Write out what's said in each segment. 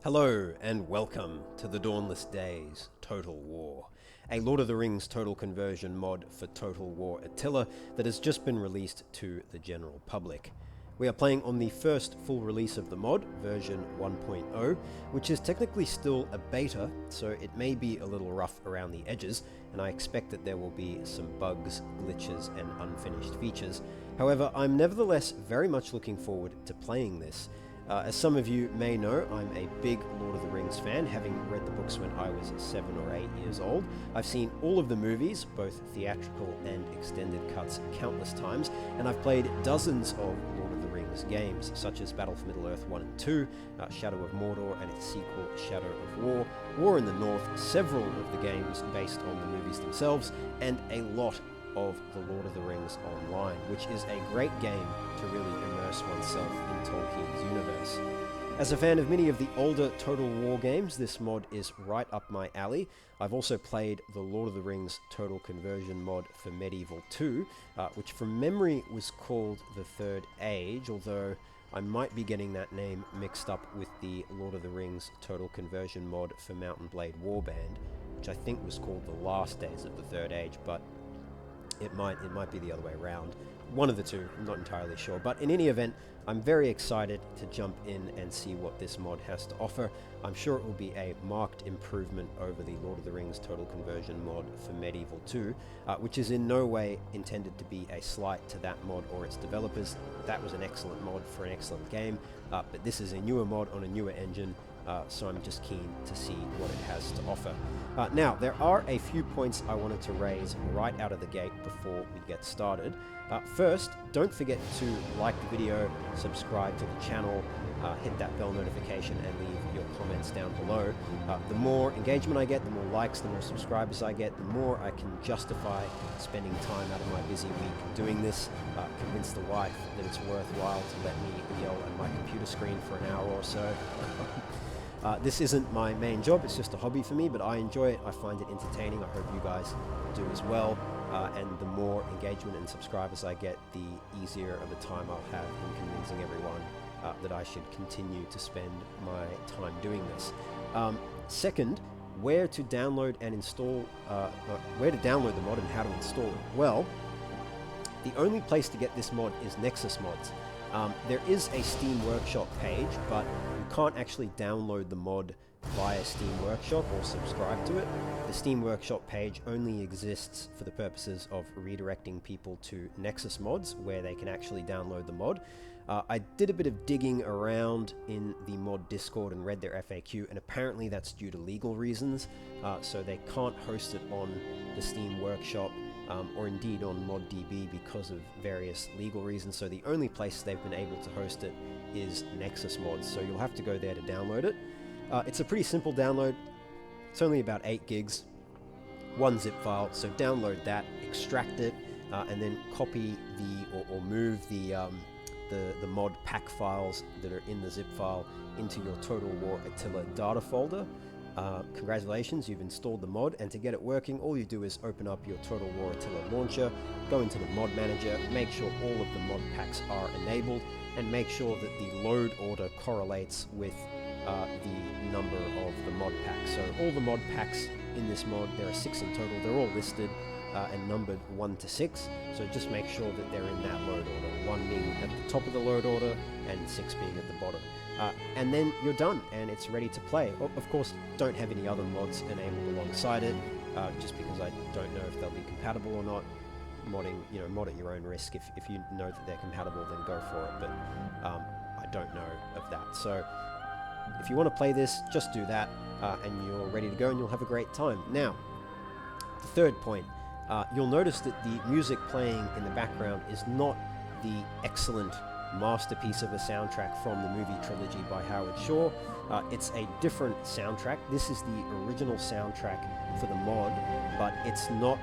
Hello and welcome to the Dawnless Days Total War, a Lord of the Rings total conversion mod for Total War Attila that has just been released to the general public. We are playing on the first full release of the mod, version 1.0, which is technically still a beta, so it may be a little rough around the edges, and I expect that there will be some bugs, glitches, and unfinished features. However, I'm nevertheless very much looking forward to playing this. As some of you may know, I'm a big Lord of the Rings fan, having read the books when I was 7 or 8 years old. I've seen all of the movies, both theatrical and extended cuts, countless times, and I've played dozens of Lord of the Rings games, such as Battle for Middle-earth 1 and 2, Shadow of Mordor and its sequel, Shadow of War, War in the North, several of the games based on the movies themselves, and a lot of the Lord of the Rings Online, which is a great game to really immerse oneself in Tolkien's universe. As a fan of many of the older Total War games, this mod is right up my alley. I've also played the Lord of the Rings Total Conversion mod for Medieval 2, which from memory was called the Third Age, although I might be getting that name mixed up with the Lord of the Rings Total Conversion mod for Mount and Blade Warband, which I think was called the Last Days of the Third Age, but it might be the other way around. One of the two, I'm not entirely sure. But in any event, I'm very excited to jump in and see what this mod has to offer. I'm sure it will be a marked improvement over the Lord of the Rings Total Conversion mod for Medieval 2, which is in no way intended to be a slight to that mod or its developers. That was an excellent mod for an excellent game, but this is a newer mod on a newer engine, so I'm just keen to see what it has to offer. Now, there are a few points I wanted to raise right out of the gate before we get started. First, don't forget to like the video, subscribe to the channel, hit that bell notification, and leave your comments down below. The more engagement I get, the more likes, the more subscribers I get, the more I can justify spending time out of my busy week doing this, convince the wife that it's worthwhile to let me yell at my computer screen for an hour or so. This isn't my main job, it's just a hobby for me, but I enjoy it, I find it entertaining, I hope you guys do as well, and the more engagement and subscribers I get, the easier of a time I'll have in convincing everyone that I should continue to spend my time doing this. Second, where to download and install, where to download the mod and how to install it. Well, the only place to get this mod is Nexus Mods. There is a Steam Workshop page, but you can't actually download the mod via Steam Workshop or subscribe to it. The Steam Workshop page only exists for the purposes of redirecting people to Nexus Mods, where they can actually download the mod. I did a bit of digging around in the mod Discord and read their FAQ, and apparently that's due to legal reasons, so they can't host it on the Steam Workshop or indeed on ModDB because of various legal reasons. So the only place they've been able to host it is Nexus Mods, so you'll have to go there to download it. It's a pretty simple download. It's only about 8 gigs, one zip file, so download that, extract it, and then copy or move the mod pack files that are in the zip file into your Total War Attila data folder. Congratulations, you've installed the mod, and to get it working, all you do is open up your Total War Attila launcher, go into the mod manager, make sure all of the mod packs are enabled, and make sure that the load order correlates with the number of the mod packs. So all the mod packs in this mod, there are 6 in total, they're all listed and numbered 1 to 6, so just make sure that they're in that load order, 1 being at the top of the load order and 6 being at the bottom. And then you're done and it's ready to play. Of course, don't have any other mods enabled alongside it, just because I don't know if they'll be compatible or not. Modding, mod at your own risk. If you know that they're compatible, then go for it, but I don't know of that. So if you want to play this, just do that, and you're ready to go and you'll have a great time. Now, the third point, you'll notice that the music playing in the background is not the excellent masterpiece of a soundtrack from the movie trilogy by Howard Shore. It's a different soundtrack. This is the original soundtrack for the mod, but it's not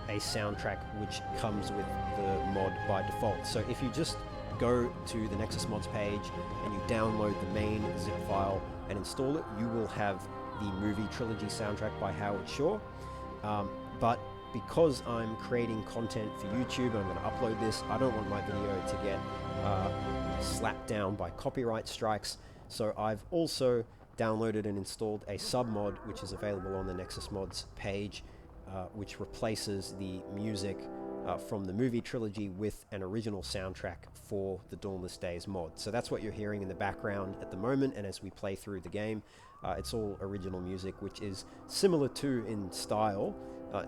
a soundtrack which comes with the mod by default. So if you just go to the Nexus Mods page and you download the main zip file and install it, you will have the movie trilogy soundtrack by Howard Shore. But because I'm creating content for YouTube and I'm going to upload this, I don't want my video to get slapped down by copyright strikes. So I've also downloaded and installed a sub-mod, which is available on the Nexus Mods page, which replaces the music from the movie trilogy with an original soundtrack for the Dawnless Days mod. So that's what you're hearing in the background at the moment, and as we play through the game, it's all original music, which is similar to, in style,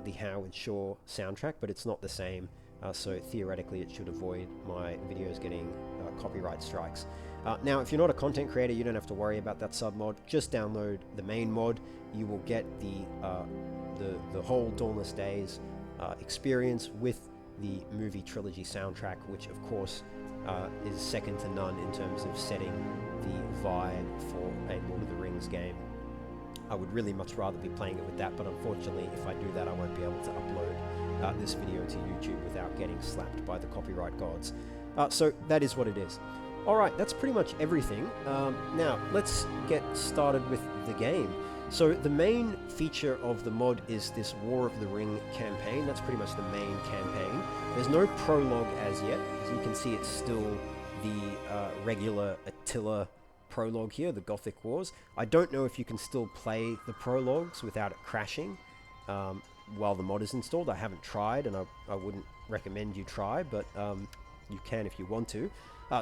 the Howard Shore soundtrack, but it's not the same. So theoretically it should avoid my videos getting copyright strikes. Now, if you're not a content creator, you don't have to worry about that sub-mod. Just download the main mod. You will get the whole Dawnless Days experience with the movie trilogy soundtrack, which of course is second to none in terms of setting the vibe for a Lord of the Rings game. I would really much rather be playing it with that, but unfortunately if I do that, I won't be able to upload this video to YouTube without getting slapped by the copyright gods. So that is what it is. Alright, that's pretty much everything. Now, let's get started with the game. So the main feature of the mod is this War of the Ring campaign. That's pretty much the main campaign. There's no prologue as yet. As you can see, it's still the regular Attila prologue here, the Gothic Wars. I don't know if you can still play the prologues without it crashing while the mod is installed. I haven't tried, and I wouldn't recommend you try, but you can if you want to.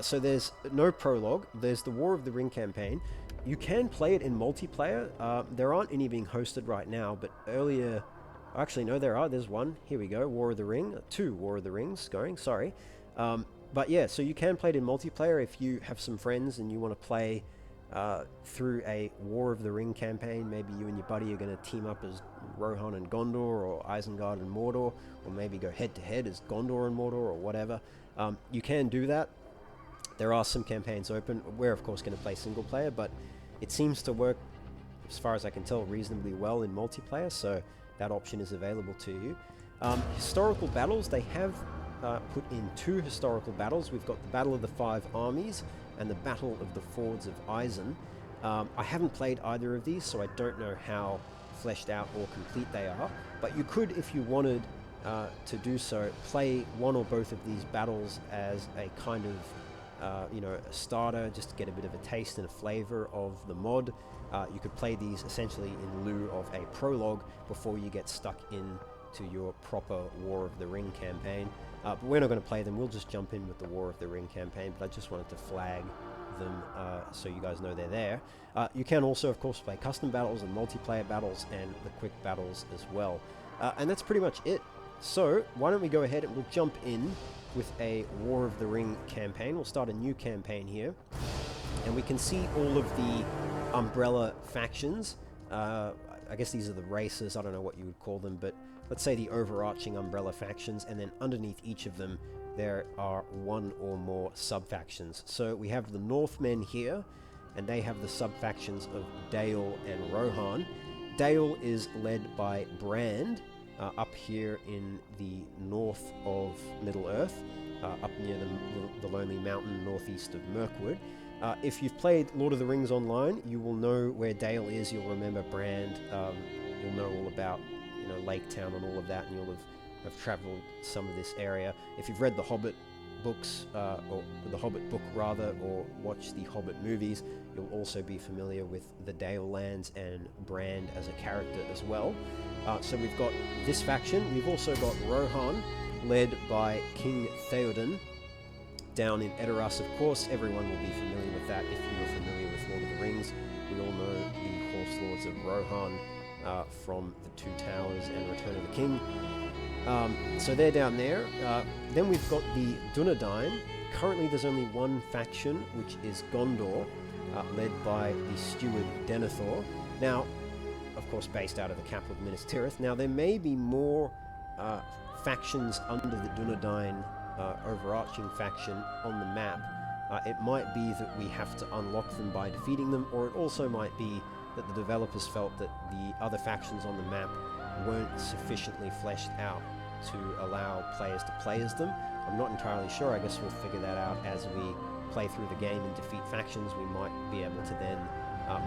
So there's no prologue. There's the War of the Ring campaign. You can play it in multiplayer. There aren't any being hosted right now, but earlier... Actually, no, there are. There's one. Here we go. War of the Ring. 2 War of the Rings going. Sorry. But yeah, so you can play it in multiplayer if you have some friends and you want to play through a War of the Ring campaign. Maybe you and your buddy are going to team up as Rohan and Gondor, or Isengard and Mordor, or maybe go head-to-head as Gondor and Mordor, or whatever. You can do that. There are some campaigns open. We're of course going to play single player, but it seems to work, as far as I can tell, reasonably well in multiplayer, so that option is available to you. Historical battles, they have put in 2 historical battles. We've got the Battle of the Five Armies and the Battle of the Fords of Isen. I haven't played either of these, so I don't know how fleshed out or complete they are, but you could, if you wanted to do so, play one or both of these battles as a kind of a starter, just to get a bit of a taste and a flavor of the mod. You could play these essentially in lieu of a prologue before you get stuck into your proper War of the Ring campaign. But we're not going to play them. We'll just jump in with the War of the Ring campaign, but I just wanted to flag them so you guys know they're there. You can also, of course, play custom battles and multiplayer battles and the quick battles as well. And that's pretty much it. So why don't we go ahead and we'll jump in with a War of the Ring campaign. We'll start a new campaign here, and we can see all of the umbrella factions. I guess these are the races, I don't know what you would call them, but let's say the overarching umbrella factions, and then underneath each of them there are 1 or more sub-factions. So we have the Northmen here, and they have the sub-factions of Dale and Rohan. Dale is led by Brand, up here in the north of Middle-earth, up near the Lonely Mountain northeast of Mirkwood. If you've played Lord of the Rings online, you will know where Dale is. You'll remember Brand. You'll know all about Lake Town and all of that, and you'll have travelled some of this area. If you've read the Hobbit books, or the Hobbit book rather, or watched the Hobbit movies, you'll also be familiar with the Dale lands and Brand as a character as well. So we've got this faction. We've also got Rohan, led by King Theoden, down in Edoras. Of course, everyone will be familiar with that if you are familiar with Lord of the Rings. We all know the Horse Lords of Rohan from The Two Towers and Return of the King. So they're down there. Then we've got the Dunedain. Currently there's only one faction, which is Gondor, led by the steward Denethor. Now, of course, based out of the capital of Minas Tirith. Now, there may be more factions under the Dunedain overarching faction on the map. It might be that we have to unlock them by defeating them, or it also might be that the developers felt that the other factions on the map weren't sufficiently fleshed out to allow players to play as them. I'm not entirely sure. I guess we'll figure that out as we play through the game and defeat factions. We might be able to then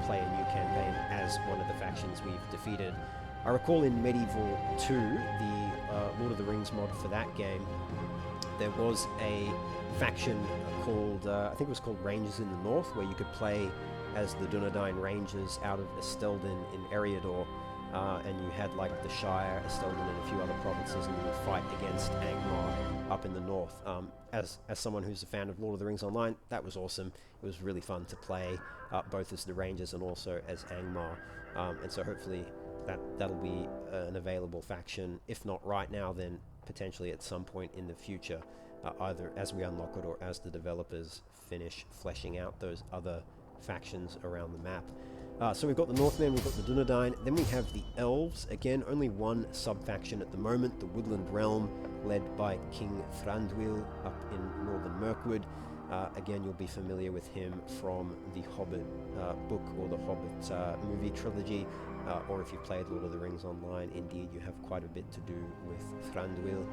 play a new campaign as one of the factions we've defeated. I recall in Medieval 2, the Lord of the Rings mod for that game, there was a faction called, I think it was called Rangers in the North, where you could play as the Dunedain Rangers out of Esteldin in Eriador, and you had like the Shire, Esteldin, and a few other provinces, and you would fight against Angmar up in the north. As someone who's a fan of Lord of the Rings Online, that was awesome. It was really fun to play both as the Rangers and also as Angmar, and so hopefully that'll be an available faction, if not right now, then potentially at some point in the future, either as we unlock it or as the developers finish fleshing out those other factions around the map. So we've got the Northmen, we've got the Dunedain, then we have the Elves. Again, only one sub-faction at the moment, the Woodland Realm, led by King Thranduil up in northern Mirkwood. Again, you'll be familiar with him from the Hobbit book or the Hobbit movie trilogy, or if you played Lord of the Rings Online, indeed you have quite a bit to do with Thranduil.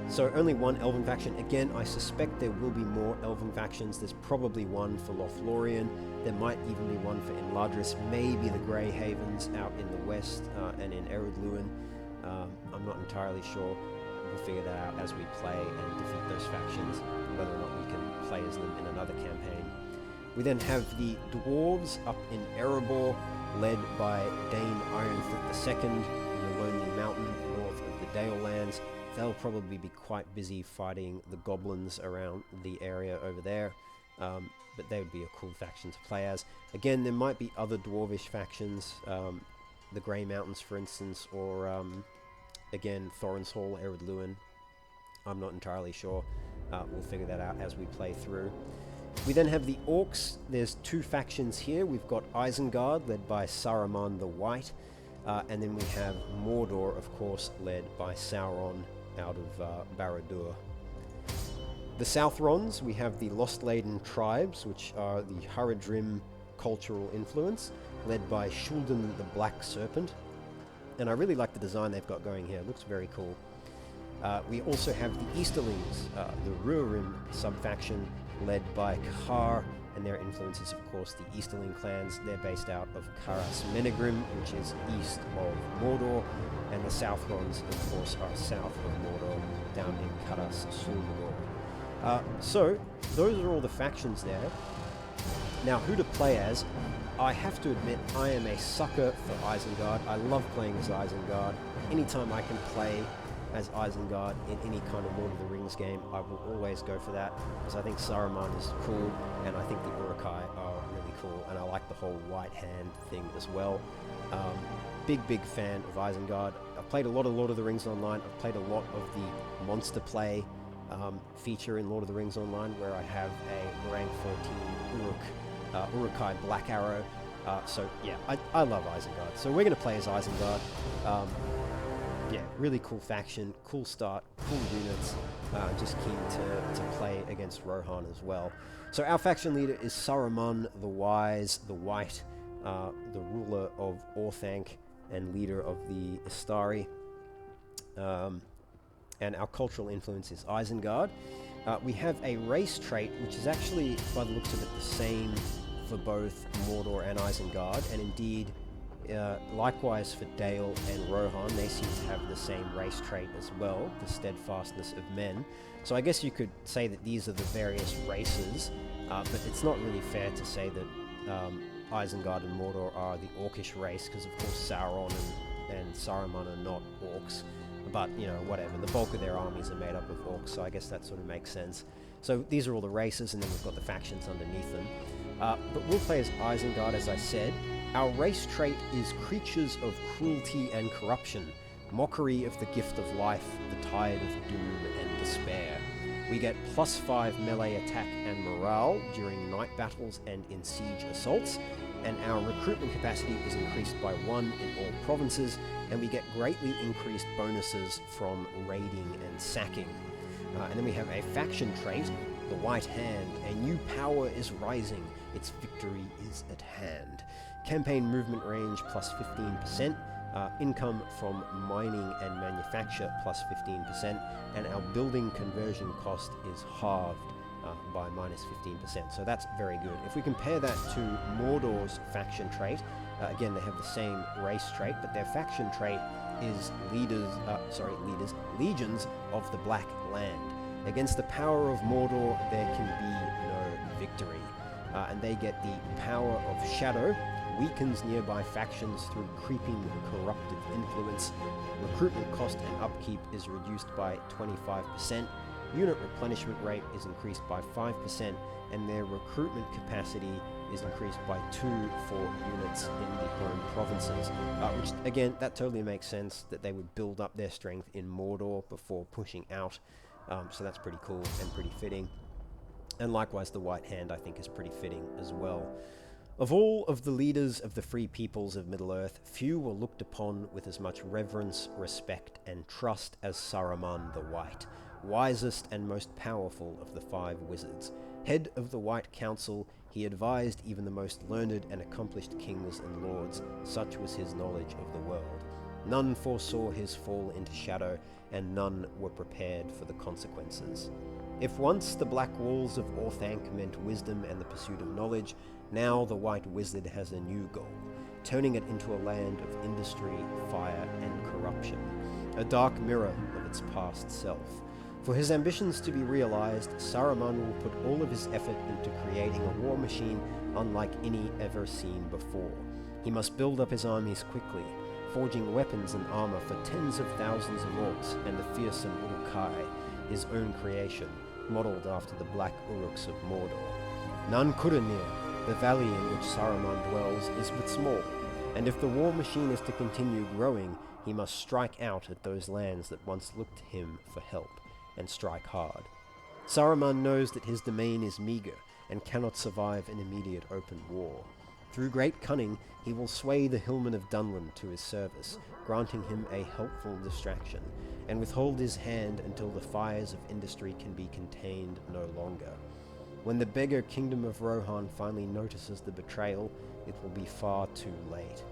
So only one Elven faction. Again, I suspect there will be more Elven factions. There's probably one for Lothlorien. There might even be one for Enladris, maybe the Grey Havens out in the west and in Eredluin. I'm not entirely sure. We'll figure that out as we play and defeat those factions, whether or not we can play as them in another campaign. We then have the Dwarves up in Erebor, led by Dane Ironfoot II in the Lonely Mountain north of the Dalelands. They'll probably be quite busy fighting the goblins around the area over there, but they would be a cool faction to play as. Again, there might be other dwarvish factions, the Grey Mountains for instance, or again, Thorin's Hall, Eredluin. I'm not entirely sure. We'll figure that out as we play through. We then have the Orcs. There's two factions here. We've got Isengard, led by Saruman the White, and then we have Mordor, of course, led by Sauron out of Barad-dur. The Southrons, we have the Lost-Laden tribes, which are the Haradrim cultural influence, led by Shuldan the Black Serpent. And I really like the design they've got going here. It looks very cool. We also have the Easterlings, the Rurim sub-faction, led by Kahar, and their influences, of course, the Easterling clans. They're based out of Caras Menegrim, which is east of Mordor, and the Southrons, of course, are south of Mordor, down in Caras Sulmagor. So, those are all the factions there. Now, who to play as? I have to admit, I am a sucker for Isengard. I love playing as Isengard. Anytime I can play as Isengard in any kind of Lord of the Rings game, I will always go for that, because I think Saruman is cool, and I think the Uruk-hai are really cool, and I like the whole white hand thing as well. Big fan of Isengard. I've played a lot of Lord of the Rings Online. I've played a lot of the Monster Play feature in Lord of the Rings Online, where I have a rank 14 Uruk-hai Black Arrow. So yeah, I love Isengard. So we're going to play as Isengard. Yeah, really cool faction, cool start, cool units. Just keen to play against Rohan as well. So our faction leader is Saruman the Wise, the White, the ruler of Orthanc and leader of the Istari. And our cultural influence is Isengard. We have a race trait, which is actually, by the looks of it, the same for both Mordor and Isengard, and indeed, likewise for Dale and Rohan, they seem to have the same race trait as well, the steadfastness of men. So I guess you could say that these are the various races, but it's not really fair to say that Isengard and Mordor are the Orcish race, because of course Sauron and Saruman are not orcs. But, you know, whatever, the bulk of their armies are made up of orcs, so I guess that sort of makes sense. So these are all the races, and then we've got the factions underneath them. But we'll play as Isengard, as I said. Our race trait is Creatures of Cruelty and Corruption, mockery of the gift of life, the tide of doom and despair. We get +5 melee attack and morale during night battles and in siege assaults, and our recruitment capacity is increased by 1 in all provinces, and we get greatly increased bonuses from raiding and sacking. And then we have a faction trait, the White Hand. A new power is rising, its victory is at hand. Campaign movement range +15%, income from mining and manufacture +15%, and our building conversion cost is halved by -15%. So that's very good. If we compare that to Mordor's faction trait, again, they have the same race trait, but their faction trait is Legions of the Black Land. Against the power of Mordor, there can be no victory. and they get the power of shadow, weakens nearby factions through creeping corruptive influence. Recruitment cost and upkeep is reduced by 25%. Unit replenishment rate is increased by 5%, and their recruitment capacity is increased by 2 for units in the home provinces. Which, again, that totally makes sense, that they would build up their strength in Mordor before pushing out. So that's pretty cool and pretty fitting. And likewise, the White Hand, I think, is pretty fitting as well. Of all of the leaders of the free peoples of Middle-earth, few were looked upon with as much reverence, respect, and trust as Saruman the White, wisest and most powerful of the 5 wizards. Head of the White Council, he advised even the most learned and accomplished kings and lords, such was his knowledge of the world. None foresaw his fall into shadow, and none were prepared for the consequences. If once the black walls of Orthanc meant wisdom and the pursuit of knowledge, now the White Wizard has a new goal, turning it into a land of industry, fire, and corruption, a dark mirror of its past self. For his ambitions to be realized, Saruman will put all of his effort into creating a war machine unlike any ever seen before. He must build up his armies quickly, forging weapons and armor for tens of thousands of orcs and the fearsome Uruk-hai, his own creation, modeled after the black Uruks of Mordor. None near. The valley in which Saruman dwells is but small, and if the war machine is to continue growing, he must strike out at those lands that once looked to him for help, and strike hard. Saruman knows that his domain is meager, and cannot survive an immediate open war. Through great cunning, he will sway the Hillmen of Dunland to his service, granting him a helpful distraction, and withhold his hand until the fires of industry can be contained no longer. When the beggar kingdom of Rohan finally notices the betrayal, it will be far too late.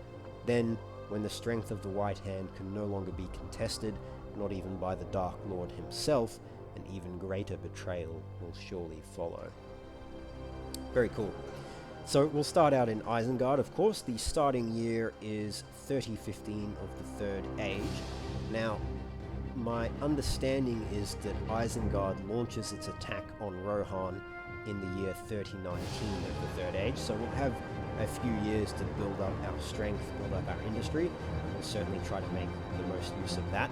Then, when the strength of the White Hand can no longer be contested, not even by the Dark Lord himself, an even greater betrayal will surely follow. Very cool. So we'll start out in Isengard. Of course, the starting year is 3015 of the Third Age. Now, my understanding is that Isengard launches its attack on Rohan in the year 3019 of the Third Age, so we'll have a few years to build up our strength, build up our industry, and we'll certainly try to make the most use of that.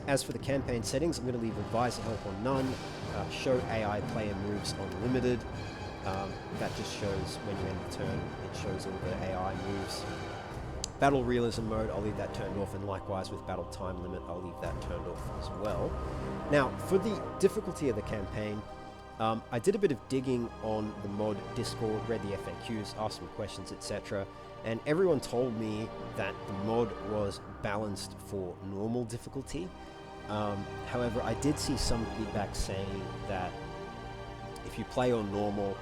As for the campaign settings, I'm going to leave advisor help on none, show AI player moves on limited. That just shows when you end the turn, it shows all the AI moves. Battle realism mode, I'll leave that turned off, and likewise with battle time limit, I'll leave that turned off as well. Now, for the difficulty of the campaign, I did a bit of digging on the mod Discord, read the FAQs, asked some questions, etc. And everyone told me that the mod was balanced for normal difficulty. However, I did see some feedback saying that if you play on normal,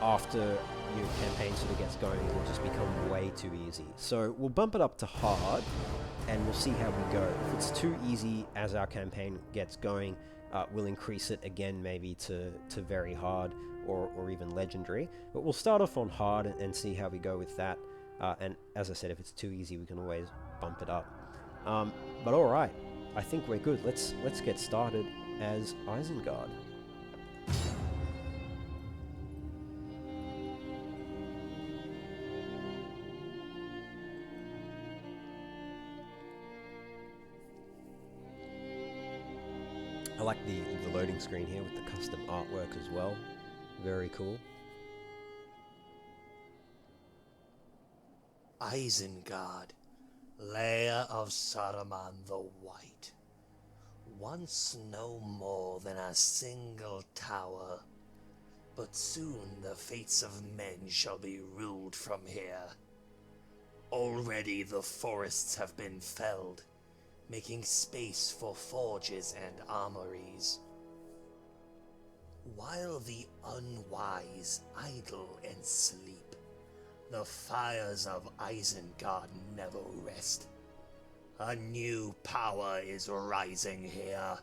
after your campaign sort of gets going, it will just become way too easy. So we'll bump it up to hard, and we'll see how we go. If it's too easy as our campaign gets going, we'll increase it again maybe to very hard or even legendary. But we'll start off on hard and see how we go with that. And as I said, if it's too easy, we can always bump it up. But alright, I think we're good. Let's get started as Isengard. I like the loading screen here with the custom artwork as well. Very cool. Isengard, lair of Saruman the White. Once no more than a single tower, but soon the fates of men shall be ruled from here. Already the forests have been felled, making space for forges and armories. While the unwise idle and sleep, the fires of Isengard never rest. A new power is rising here,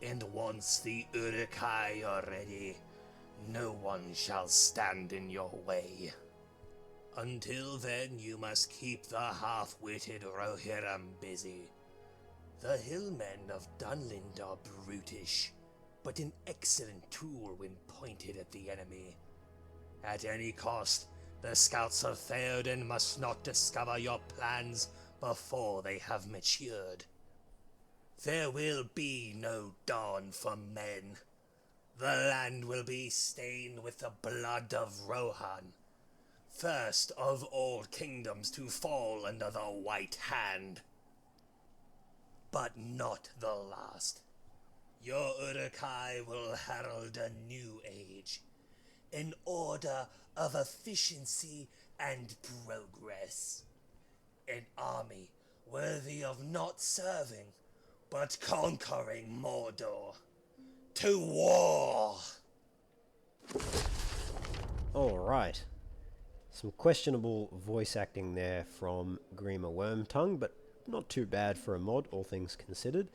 and once the Uruk-hai are ready, no one shall stand in your way. Until then, you must keep the half-witted Rohirrim busy. The hillmen of Dunland are brutish, but an excellent tool when pointed at the enemy. At any cost, the scouts of Theoden must not discover your plans before they have matured. There will be no dawn for men. The land will be stained with the blood of Rohan, first of all kingdoms to fall under the White Hand. But not the last. Your Uruk-hai will herald a new age, an order of efficiency and progress. An army worthy of not serving, but conquering Mordor. To war! Alright. Some questionable voice acting there from Grima Wormtongue, but not too bad for a mod, all things considered.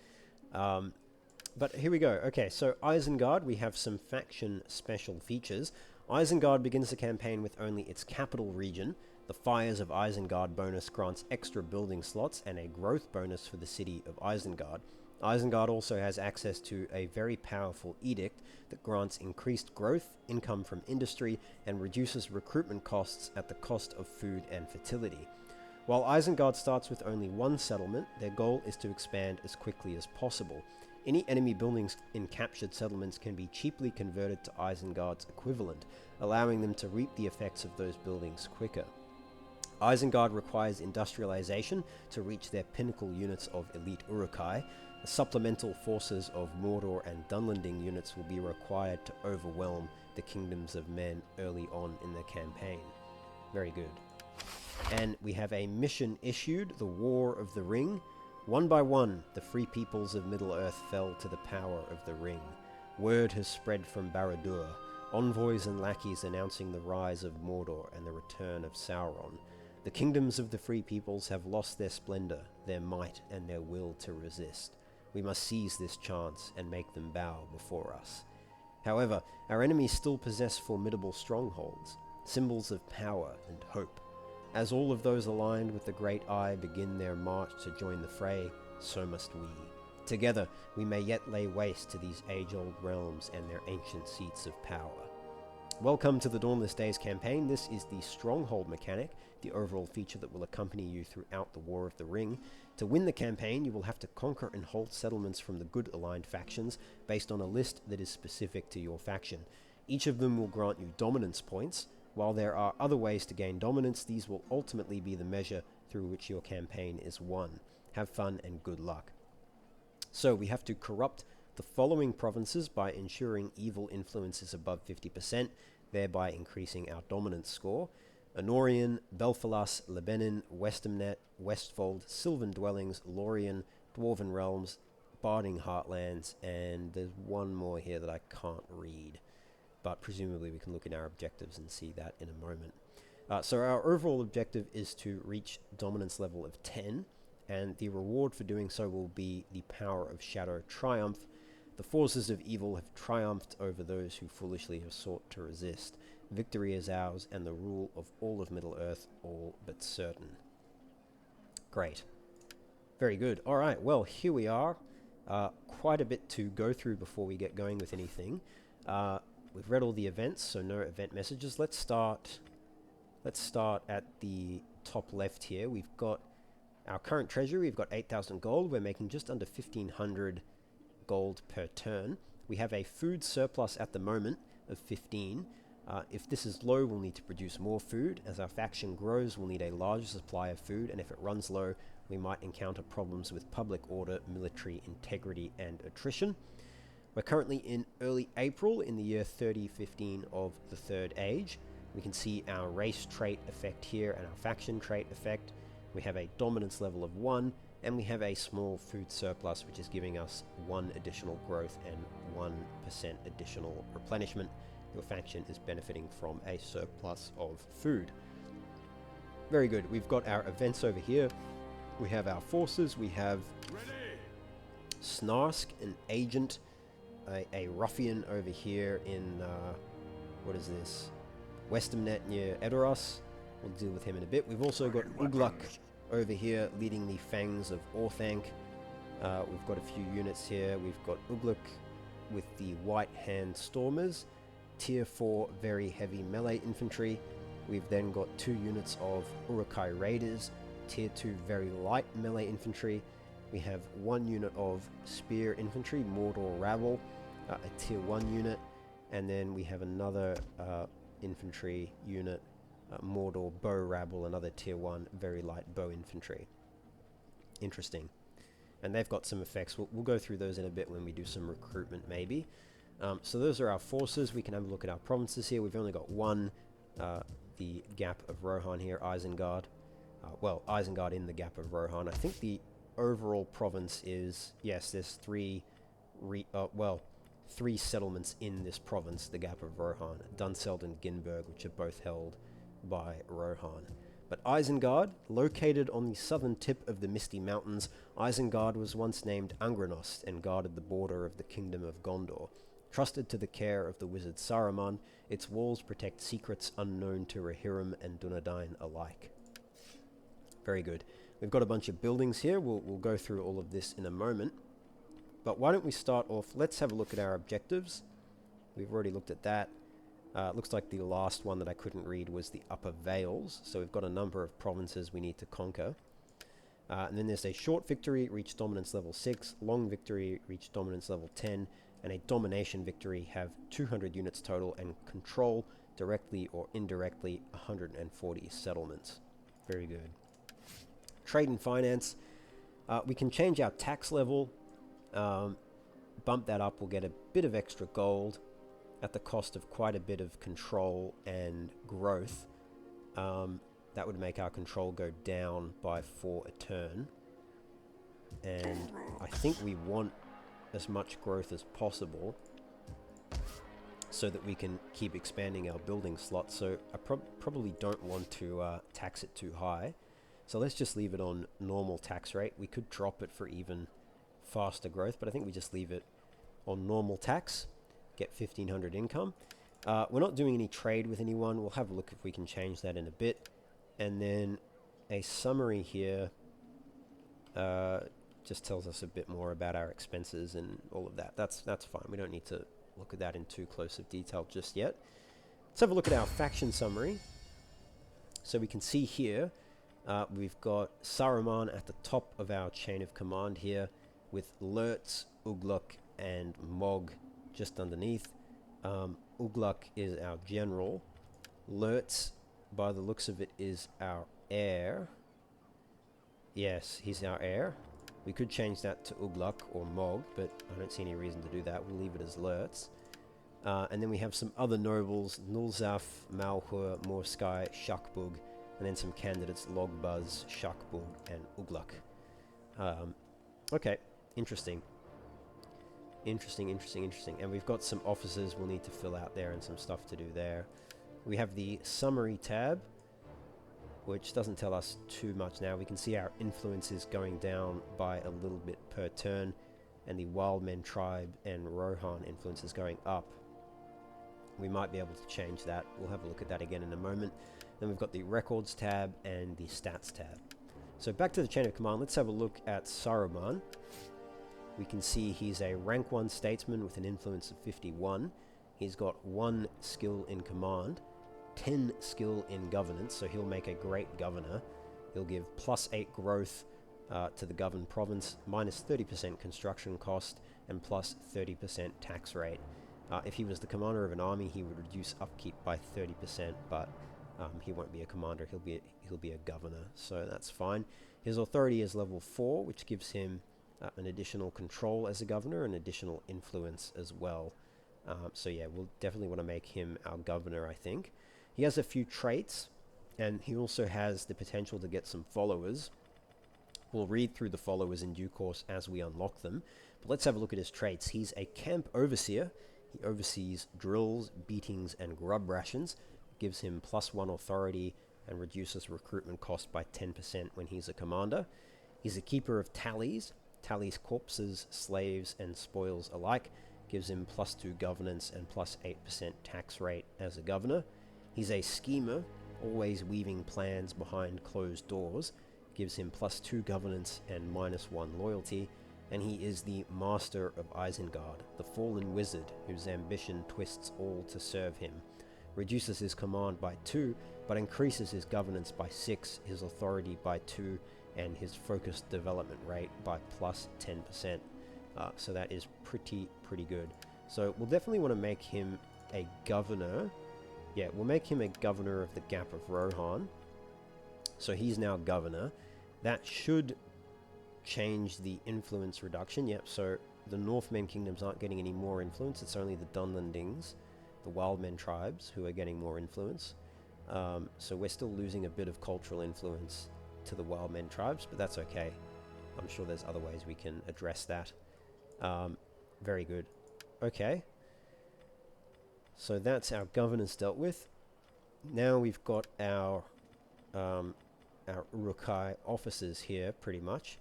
But here we go. Okay, so Isengard, we have some faction special features. Isengard begins the campaign with only its capital region. The Fires of Isengard bonus grants extra building slots and a growth bonus for the city of Isengard. Isengard also has access to a very powerful edict that grants increased growth, income from industry, and reduces recruitment costs at the cost of food and fertility. While Isengard starts with only one settlement, their goal is to expand as quickly as possible. Any enemy buildings in captured settlements can be cheaply converted to Isengard's equivalent, allowing them to reap the effects of those buildings quicker. Isengard requires industrialization to reach their pinnacle units of elite Uruk-hai. The supplemental forces of Mordor and Dunlending units will be required to overwhelm the kingdoms of men early on in the campaign. Very good. And we have a mission issued, the War of the Ring. One by one, the free peoples of Middle-earth fell to the power of the Ring. Word has spread from Barad-dur, envoys and lackeys announcing the rise of Mordor and the return of Sauron. The kingdoms of the free peoples have lost their splendor, their might, and their will to resist. We must seize this chance and make them bow before us. However, our enemies still possess formidable strongholds, symbols of power and hope. As all of those aligned with the Great Eye begin their march to join the fray, so must we. Together, we may yet lay waste to these age-old realms and their ancient seats of power. Welcome to the Dawnless Days campaign. This is the stronghold mechanic, the overall feature that will accompany you throughout the War of the Ring. To win the campaign, you will have to conquer and hold settlements from the good aligned factions based on a list that is specific to your faction. Each of them will grant you dominance points. While there are other ways to gain dominance, these will ultimately be the measure through which your campaign is won. Have fun and good luck. So we have to corrupt the following provinces by ensuring evil influence is above 50%, thereby increasing our dominance score: Anorian, Belfalas, Lebanon, Westamnet, Westfold, Sylvan Dwellings, Lorien, Dwarven Realms, Barding Heartlands, and there's one more here that I can't read, but presumably we can look in our objectives and see that in a moment. So our overall objective is to reach dominance level of 10, and the reward for doing so will be the power of Shadow Triumph. The forces of evil have triumphed over those who foolishly have sought to resist. Victory is ours, and the rule of all of Middle-earth all but certain. Great. Very good. Alright, well, here we are. Quite a bit to go through before we get going with anything. We've read all the events, so no event messages. Let's start at the top left here. We've got our current treasury. We've got 8,000 gold. We're making just under 1,500 gold per turn. We have a food surplus at the moment of 15. If this is low, we'll need to produce more food. As our faction grows, we'll need a larger supply of food, and if it runs low, we might encounter problems with public order, military integrity, and attrition. We're currently in early April in the year 3015 of the Third Age. We can see our race trait effect here and our faction trait effect. We have a dominance level of 1, and we have a small food surplus, which is giving us 1 additional growth and 1% additional replenishment. Your faction is benefiting from a surplus of food. Very good. We've got our events over here. We have our forces. We have Snarsk, an agent, a ruffian over here in, what is this? Westamnet near Edoras. We'll deal with him in a bit. We've also got Ugluk over here leading the Fangs of Orthanc. We've got a few units here. We've got Ugluk with the White Hand Stormers. tier 4 very heavy melee infantry. We've then got 2 units of Uruk-hai raiders, tier 2 very light melee infantry. We have 1 unit of spear infantry, Mordor rabble, a tier 1 unit, and then we have another infantry unit, Mordor bow rabble, another tier 1 very light bow infantry. Interesting. And they've got some effects. We'll go through those in a bit when we do some recruitment maybe. So those are our forces. We can have a look at our provinces here. We've only got one, the Gap of Rohan here, Isengard. Well, Isengard in the Gap of Rohan. I think the overall province is, yes, there's three settlements in this province, the Gap of Rohan, Dunseld and Ginberg, which are both held by Rohan. But Isengard, located on the southern tip of the Misty Mountains, Isengard was once named Angranost and guarded the border of the Kingdom of Gondor. Trusted to the care of the wizard Saruman, its walls protect secrets unknown to Rohirrim and Dunedain alike. Very good. We've got a bunch of buildings here. We'll go through all of this in a moment. But why don't we start off, let's have a look at our objectives. We've already looked at that. Looks like the last one that I couldn't read was the Upper Vales. So we've got a number of provinces we need to conquer. And then there's a short victory, reach dominance level 6, long victory, reach dominance level 10, and a domination victory, have 200 units total, and control, directly or indirectly, 140 settlements. Very good. Trade and finance. We can change our tax level, bump that up, we'll get a bit of extra gold at the cost of quite a bit of control and growth. That would make our control go down by 4 a turn. And I think we want as much growth as possible so that we can keep expanding our building slots. So I probably don't want to tax it too high. So let's just leave it on normal tax rate. We could drop it for even faster growth, but I think we just leave it on normal tax. Get 1,500 income. We're not doing any trade with anyone. We'll have a look if we can change that in a bit. And then a summary here just tells us a bit more about our expenses and all of that. That's fine. We don't need to look at that in too close of detail just yet. Let's have a look at our faction summary. So we can see here we've got Saruman at the top of our chain of command here, with Lurtz, Ugluk, and Mog just underneath. Ugluk is our general. Lurtz, by the looks of it, is our heir. Yes, he's our heir. We could change that to Ugluk or Mog, but I don't see any reason to do that. We'll leave it as Lurtz. And then we have some other nobles, Nulzaf, Malhur, Morskai, Shakbug, and then some candidates, Logbuz, Shakbug, and Ugluk. Okay, interesting. Interesting. And we've got some offices we'll need to fill out there and some stuff to do there. We have the summary tab, which doesn't tell us too much now. We can see our influence is going down by a little bit per turn, and the Wildmen tribe and Rohan influence is going up. We might be able to change that. We'll have a look at that again in a moment. Then we've got the records tab and the stats tab. So back to the chain of command, let's have a look at Saruman. We can see he's a rank 1 statesman with an influence of 51. He's got 1 skill in command, 10 skill in governance, so he'll make a great governor. He'll give +8 growth to the governed province, minus 30% construction cost, and plus 30% tax rate. If he was the commander of an army, he would reduce upkeep by 30%, but he won't be a commander, he'll be a governor, so that's fine. His authority is level 4, which gives him an additional control as a governor and additional influence as well. So yeah, we'll definitely want to make him our governor, I think. He has a few traits, and he also has the potential to get some followers. We'll read through the followers in due course as we unlock them. But let's have a look at his traits. He's a camp overseer. He oversees drills, beatings, and grub rations. Gives him +1 authority and reduces recruitment cost by 10% when he's a commander. He's a keeper of tallies. Tallies corpses, slaves, and spoils alike. Gives him +2 governance and +8% tax rate as a governor. He's a schemer, always weaving plans behind closed doors. Gives him +2 governance and -1 loyalty. and he is the master of Isengard, the fallen wizard whose ambition twists all to serve him. Reduces his command by 2, but increases his governance by 6, his authority by 2, and his focused development rate by plus 10%. So that is pretty good. So we'll definitely want to make him a governor. Yeah, we'll make him a governor of the Gap of Rohan. So he's now governor. That should change the influence reduction. Yep, so the Northmen kingdoms aren't getting any more influence. It's only the Dunlandings, the Wildmen tribes, who are getting more influence. So we're still losing a bit of cultural influence to the Wildmen tribes, but that's okay. I'm sure there's other ways we can address that. Very good. Okay. So that's our governance dealt with. Now we've got our Uruk-hai officers here, pretty much.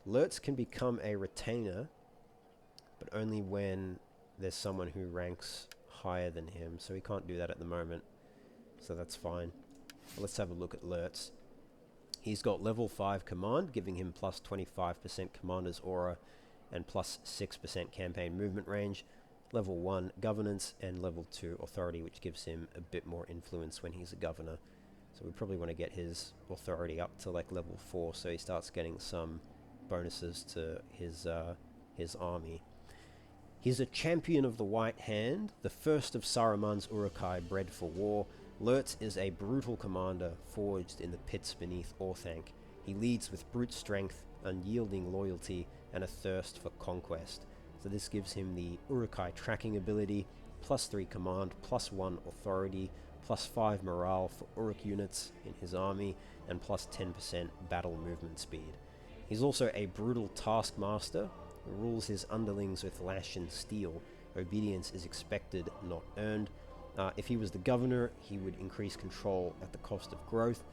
Lurtz can become a retainer, but only when there's someone who ranks higher than him, so he can't do that at the moment. So that's fine. But let's have a look at Lurtz. He's got level 5 command, giving him plus 25% commander's aura and plus 6% campaign movement range. Level 1 governance and level 2 authority, which gives him a bit more influence when he's a governor. So we probably want to get his authority up to like level 4, so he starts getting some bonuses to his army. He's a champion of the White Hand, the first of Saruman's Uruk-hai bred for war. Lurtz is a brutal commander forged in the pits beneath Orthanc. He leads with brute strength, unyielding loyalty, and a thirst for conquest. So this gives him the Uruk-hai tracking ability, plus 3 command, plus 1 authority, plus 5 morale for Uruk units in his army, and plus 10% battle movement speed. He's also a brutal taskmaster who rules his underlings with lash and steel. Obedience is expected, not earned. If he was the governor, he would increase control at the cost of growth,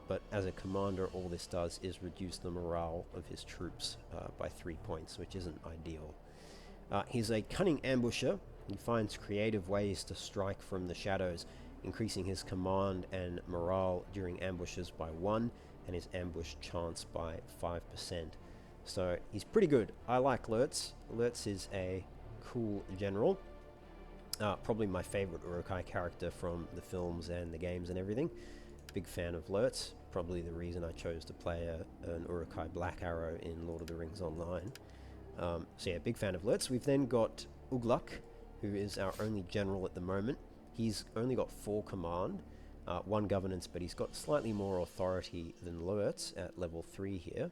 but as a commander, all this does is reduce the morale of his troops by 3 points, which isn't ideal. He's a cunning ambusher. He finds creative ways to strike from the shadows, increasing his command and morale during ambushes by 1, and his ambush chance by 5%. So he's pretty good. I like Lurtz. Lurtz is a cool general. Probably my favorite Uruk-hai character from the films and the games and everything. Big fan of Lurtz. Probably the reason I chose to play an Uruk-hai Black Arrow in Lord of the Rings Online. So yeah, big fan of Lurtz. We've then got Ugluk, who is our only general at the moment. He's only got 4 command, 1 governance, but he's got slightly more authority than Lurtz at level 3 here.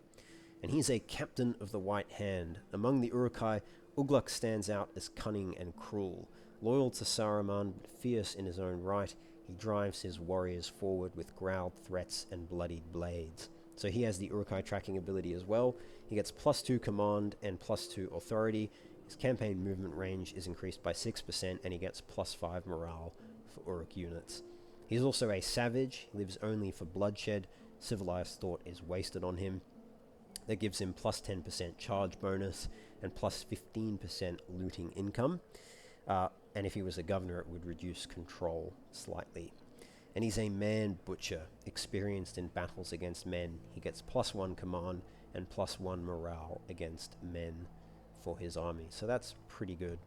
And he's a captain of the White Hand. Among the Uruk-hai, Ugluk stands out as cunning and cruel. Loyal to Saruman, but fierce in his own right, he drives his warriors forward with growled threats and bloodied blades. So he has the Uruk-hai tracking ability as well. He gets plus 2 command and plus 2 authority. His campaign movement range is increased by 6%, and he gets plus 5 morale for Uruk units. He's also a savage. He lives only for bloodshed. Civilized thought is wasted on him. That gives him plus 10% charge bonus and plus 15% looting income. And if he was a governor, it would reduce control slightly. And he's a man butcher, experienced in battles against men. He gets plus 1 command and plus 1 morale against men for his army. So that's pretty good.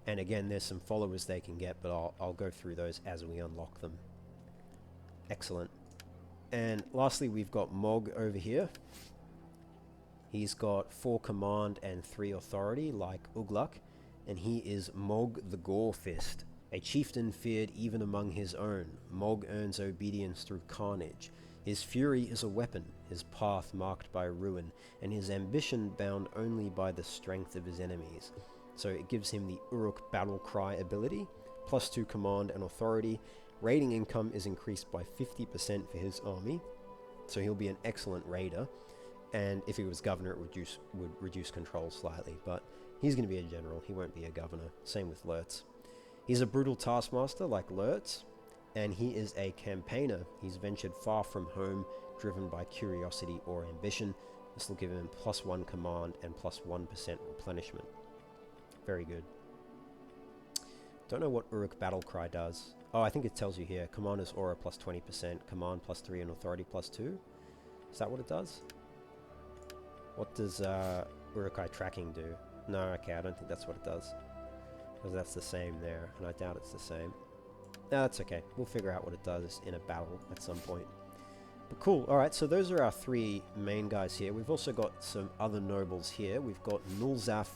And again, there's some followers they can get, but I'll go through those as we unlock them. Excellent. And lastly, we've got Mog over here. He's got 4 command and 3 authority, like Ugluk. And he is Mog the Gorefist, a chieftain feared even among his own. Mog earns obedience through carnage. His fury is a weapon, his path marked by ruin, and his ambition bound only by the strength of his enemies. So it gives him the Uruk battle cry ability, plus 2 command and authority. Raiding income is increased by 50% for his army, so he'll be an excellent raider. And if he was governor, it would reduce control slightly, but he's going to be a general, he won't be a governor. Same with Lurtz. He's a brutal taskmaster like Lurtz, and he is a campaigner. He's ventured far from home, driven by curiosity or ambition. This will give him plus 1 command and plus 1% replenishment. Very good. Don't know what Uruk battle cry does. Oh, I think it tells you here. Commander's aura plus 20%, command plus 3, and authority plus 2. Is that what it does? What does Uruk-hai tracking do? No, okay, I don't think that's what it does. Because that's the same there, and I doubt it's the same. No, that's okay. We'll figure out what it does in a battle at some point. But cool, alright, so those are our three main guys here. We've also got some other nobles here. We've got Nulzaf,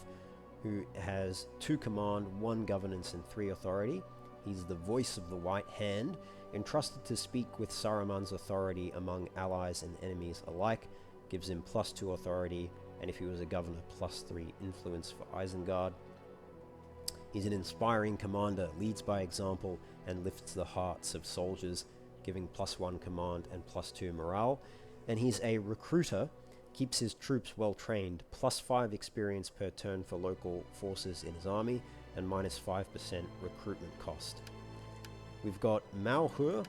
who has 2 command, 1 governance, and 3 authority. He's the voice of the White Hand, entrusted to speak with Saruman's authority among allies and enemies alike. Gives him +2 authority, and if he was a governor, +3 influence for Isengard. He's an inspiring commander, leads by example, and lifts the hearts of soldiers, giving +1 command and +2 morale. And he's a recruiter, keeps his troops well trained, +5 experience per turn for local forces in his army, and -5% recruitment cost. We've got Malhur,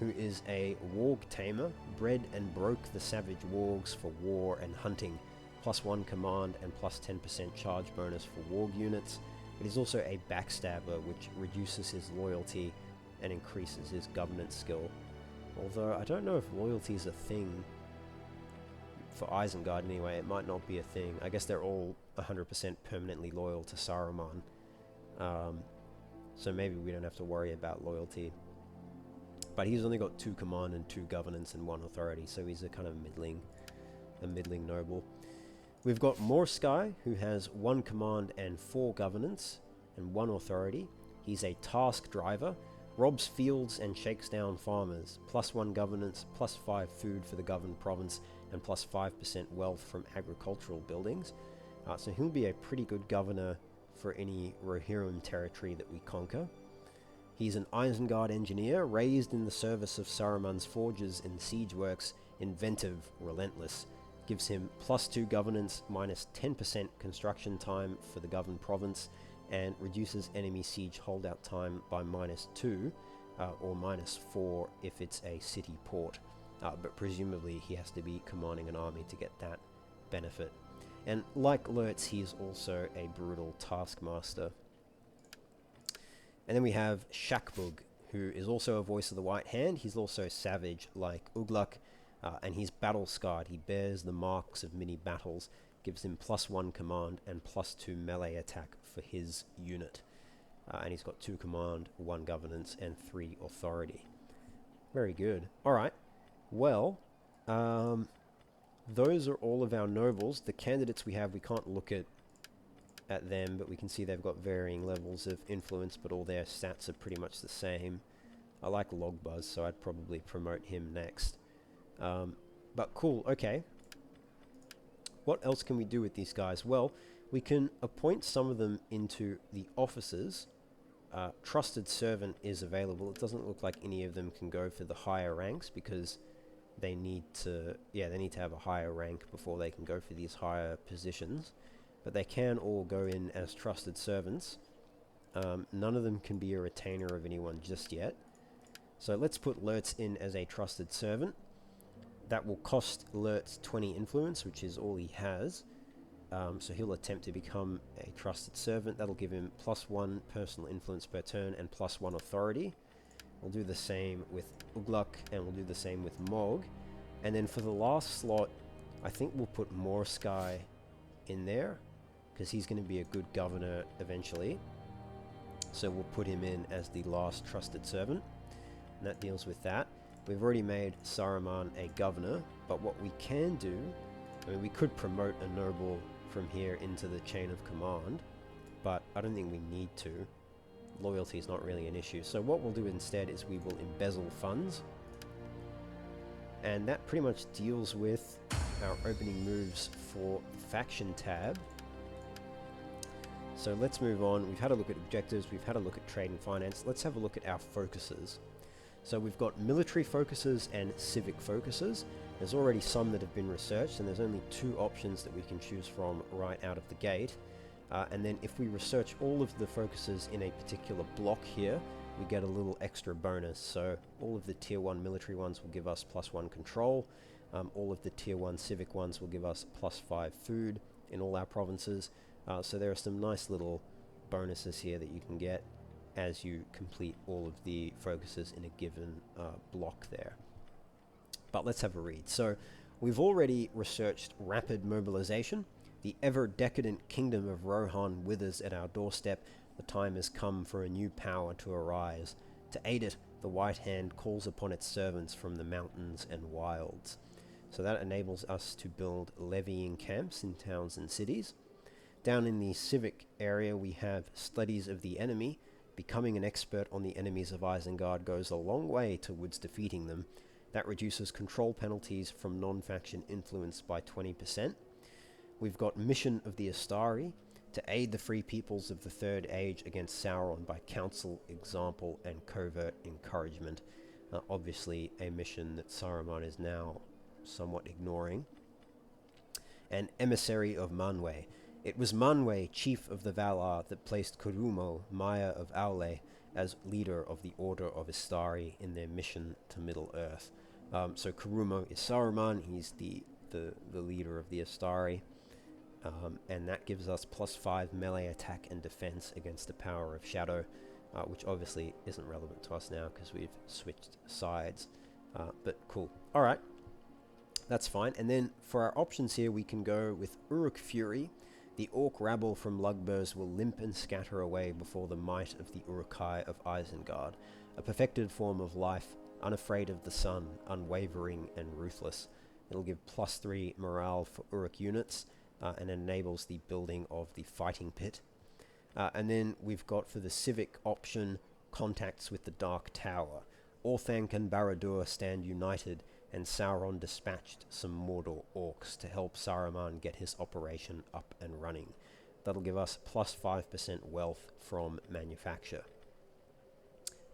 who is a warg tamer, bred and broke the savage wargs for war and hunting, +1 command and +10% charge bonus for warg units. It is also a backstabber, which reduces his loyalty and increases his governance skill. Although I don't know if loyalty is a thing for Isengard anyway. It might not be a thing. I guess they're all 100% permanently loyal to Saruman. So maybe we don't have to worry about loyalty. But he's only got 2 command and 2 governance and 1 authority, so he's a kind of middling noble. We've got Morsky, who has 1 command and 4 governance and 1 authority. He's a task driver, robs fields and shakes down farmers, +1 governance, +5 food for the governed province, and +5% wealth from agricultural buildings. So he'll be a pretty good governor for any Rohirrim territory that we conquer. He's an Isengard engineer, raised in the service of Saruman's forges and siege works, inventive, relentless. Gives him +2 governance, -10% construction time for the governed province, and reduces enemy siege holdout time by -2, or -4 if it's a city port. But presumably he has to be commanding an army to get that benefit. And like Lurtz, he is also a brutal taskmaster. And then we have Shakbug, who is also a voice of the White Hand. He's also savage like Ugluk, and he's battle-scarred. He bears the marks of many battles, gives him +1 command and +2 melee attack for his unit. And he's got 2 command, 1 governance, and 3 authority. Very good. Alright, well, those are all of our nobles. The candidates we have, we can't look at them, but we can see they've got varying levels of influence, but all their stats are pretty much the same. I like Logbuzz, so I'd probably promote him next. But cool, okay. What else can we do with these guys? Well, we can appoint some of them into the offices. Trusted Servant is available. It doesn't look like any of them can go for the higher ranks because they need to have a higher rank before they can go for these higher positions. But they can all go in as Trusted Servants. None of them can be a retainer of anyone just yet. So let's put Lurtz in as a Trusted Servant. That will cost Lurtz 20 influence, which is all he has. So he'll attempt to become a Trusted Servant. That'll give him +1 personal influence per turn and +1 authority. We'll do the same with Ugluk, and we'll do the same with Mog. And then for the last slot, I think we'll put Morsky in there, because he's going to be a good governor eventually. So we'll put him in as the last Trusted Servant. And that deals with that. We've already made Saruman a governor, but what we can do, I mean, we could promote a noble from here into the chain of command, but I don't think we need to. Loyalty is not really an issue. So what we'll do instead is we will embezzle funds, and that pretty much deals with our opening moves for faction tab. So let's move on. We've had a look at objectives, we've had a look at trade and finance. Let's have a look at our focuses. So we've got military focuses and civic focuses. There's already some that have been researched, and there's only 2 options that we can choose from right out of the gate. And then if we research all of the focuses in a particular block here, we get a little extra bonus. So all of the tier 1 military ones will give us +1 control. All of the tier 1 civic ones will give us +5 food in all our provinces. So there are some nice little bonuses here that you can get as you complete all of the focuses in a given block there. But let's have a read. So We've already researched rapid mobilization. The ever-decadent kingdom of Rohan withers at our doorstep. The time has come for a new power to arise. To aid it, the White Hand calls upon its servants from the mountains and wilds. So that enables us to build levying camps in towns and cities. Down in the civic area, we have studies of the enemy. Becoming an expert on the enemies of Isengard goes a long way towards defeating them. That reduces control penalties from non-faction influence by 20%. We've got Mission of the Astari, to aid the free peoples of the Third Age against Sauron by counsel, example, and covert encouragement. Obviously a mission that Saruman is now somewhat ignoring. And Emissary of Manwë. It was Manwë, chief of the Valar, that placed Kurumo, Maya of Aule, as leader of the Order of Istari in their mission to Middle-earth. So Kurumo is Saruman, he's the leader of the Istari, and that gives us +5 melee attack and defense against the power of Shadow, which obviously isn't relevant to us now because we've switched sides, but cool. Alright, that's fine. And then for our options here, we can go with Uruk Fury. The orc rabble from Lugburs will limp and scatter away before the might of the Uruk-hai of Isengard, a perfected form of life, unafraid of the sun, unwavering and ruthless. It'll give +3 morale for Uruk units, and enables the building of the fighting pit. And then we've got for the civic option, contacts with the Dark Tower. Orthanc and Barad-dur stand united, and Sauron dispatched some Mordor orcs to help Saruman get his operation up and running. That'll give us +5% wealth from manufacture.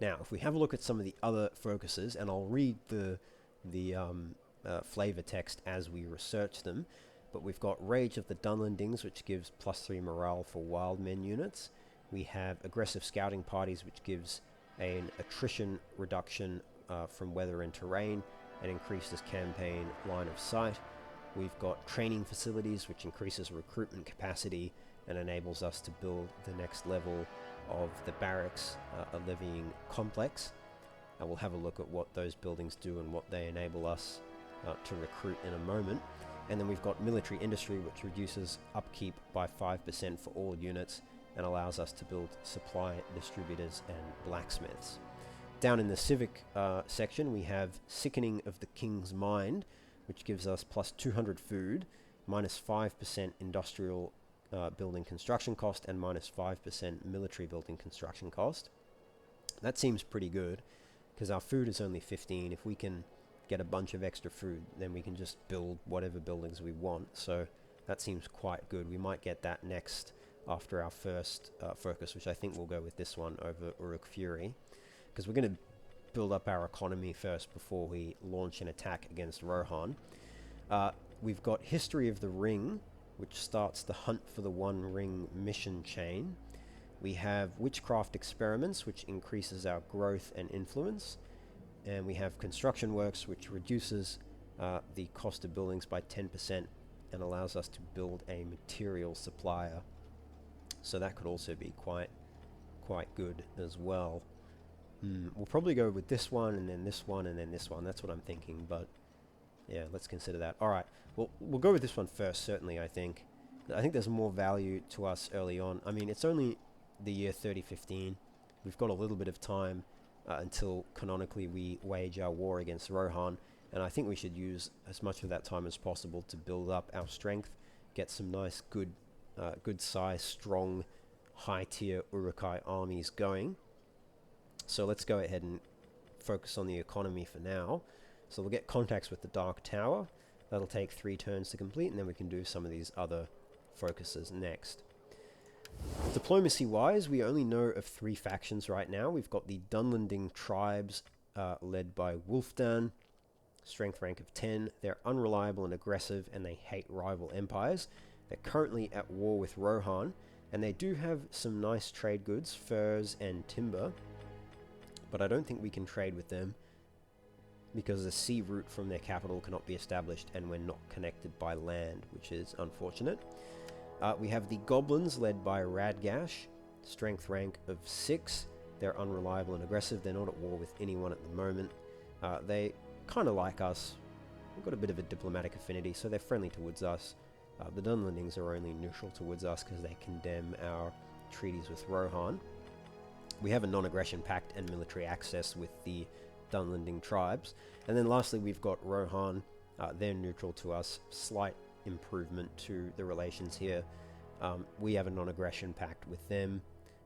Now, if we have a look at some of the other focuses, and I'll read the flavor text as we research them, but we've got Rage of the Dunlendings, which gives +3 morale for Wildmen units. We have Aggressive Scouting Parties, which gives an attrition reduction from weather and terrain, and increases campaign line of sight. We've got Training Facilities, which increases recruitment capacity and enables us to build the next level of the barracks, a levying complex. And we'll have a look at what those buildings do and what they enable us to recruit in a moment. And then we've got Military Industry, which reduces upkeep by 5% for all units and allows us to build supply distributors and blacksmiths. Down in the civic section, we have Sickening of the King's Mind, which gives us +200 food, -5% industrial building construction cost, and -5% military building construction cost. That seems pretty good, because our food is only 15. If we can get a bunch of extra food, then we can just build whatever buildings we want. So that seems quite good. We might get that next after our first focus, which I think we'll go with this one over Uruk Fury, because we're going to build up our economy first before we launch an attack against Rohan. We've got History of the Ring, which starts the Hunt for the One Ring mission chain. We have Witchcraft Experiments, which increases our growth and influence. And we have Construction Works, which reduces the cost of buildings by 10% and allows us to build a material supplier. So that could also be quite good as well. We'll probably go with this one, and then this one, and then this one. That's what I'm thinking, but yeah, let's consider that. Alright, well, we'll go with this one first, certainly, I think. I think there's more value to us early on. I mean, it's only the year 3015. We've got a little bit of time until canonically we wage our war against Rohan, and I think we should use as much of that time as possible to build up our strength, get some nice, good size, strong, high-tier Uruk-hai armies going. So let's go ahead and focus on the economy for now. So we'll get contacts with the Dark Tower. That'll take 3 turns to complete, and then we can do some of these other focuses next. Diplomacy-wise, we only know of 3 factions right now. We've got the Dunlending tribes, led by Wulfdan, strength rank of 10. They're unreliable and aggressive, and they hate rival empires. They're currently at war with Rohan, and they do have some nice trade goods, furs and timber, but I don't think we can trade with them because the sea route from their capital cannot be established, and we're not connected by land, which is unfortunate. We have the Goblins, led by Radgash, strength rank of 6. They're unreliable and aggressive. They're not at war with anyone at the moment. They kind of like us, we've got a bit of a diplomatic affinity, so they're friendly towards us. The Dunlendings are only neutral towards us because they condemn our treaties with Rohan. We have a non-aggression pact and military access with the Dunlending tribes. And then lastly, we've got Rohan. They're neutral to us. Slight improvement to the relations here. We have a non-aggression pact with them,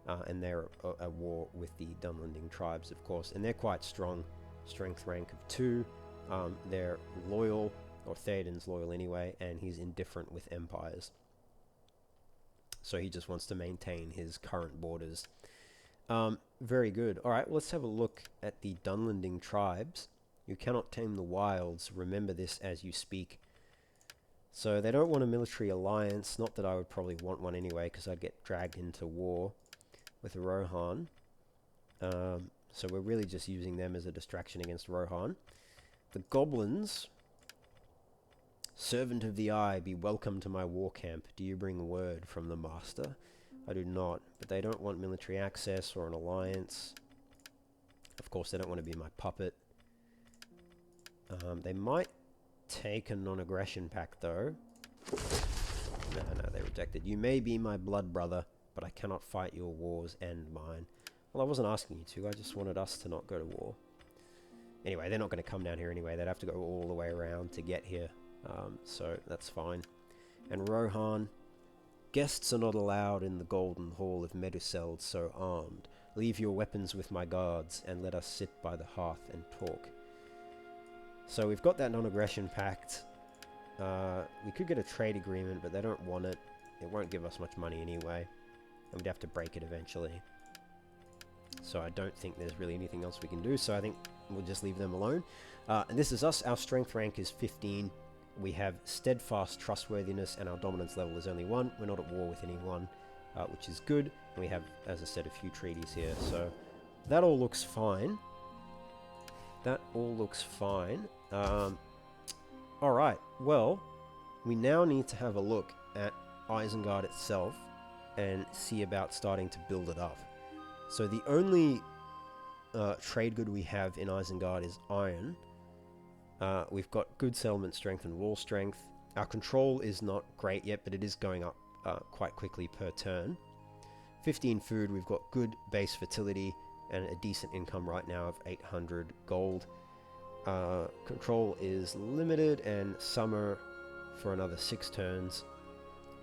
and they're at war with the Dunlending tribes, of course. And they're quite strong. Strength rank of 2. They're loyal, or Theoden's loyal anyway, and he's indifferent with empires. So he just wants to maintain his current borders. Very good. Alright, let's have a look at the Dunlending tribes. You cannot tame the wilds. Remember this as you speak. So they don't want a military alliance. Not that I would probably want one anyway, because I'd get dragged into war with Rohan. So we're really just using them as a distraction against Rohan. The goblins... Servant of the Eye, be welcome to my war camp. Do you bring word from the master? I do not, but they don't want military access or an alliance. Of course, they don't want to be my puppet. They might take a non-aggression pact, though. No, they rejected. You may be my blood brother, but I cannot fight your wars and mine. Well, I wasn't asking you to. I just wanted us to not go to war. Anyway, they're not going to come down here anyway. They'd have to go all the way around to get here. So that's fine. And Rohan, guests are not allowed in the golden hall of Meduseld so armed. Leave your weapons with my guards, and let us sit by the hearth and talk. So we've got that non-aggression pact. We could get a trade agreement, but they don't want it. It won't give us much money anyway, and we'd have to break it eventually. So I don't think there's really anything else we can do, so I think we'll just leave them alone. And this is us. Our strength rank is 15. We have steadfast trustworthiness, and our dominance level is only 1. We're not at war with anyone, which is good. And we have, as I said, a few treaties here. So that all looks fine. That all looks fine. Alright, well, we now need to have a look at Isengard itself and see about starting to build it up. So the only trade good we have in Isengard is iron. We've got good settlement strength and wall strength. Our control is not great yet, but it is going up quite quickly per turn. 15 food, we've got good base fertility and a decent income right now of 800 gold. Control is limited, and summer for another 6 turns,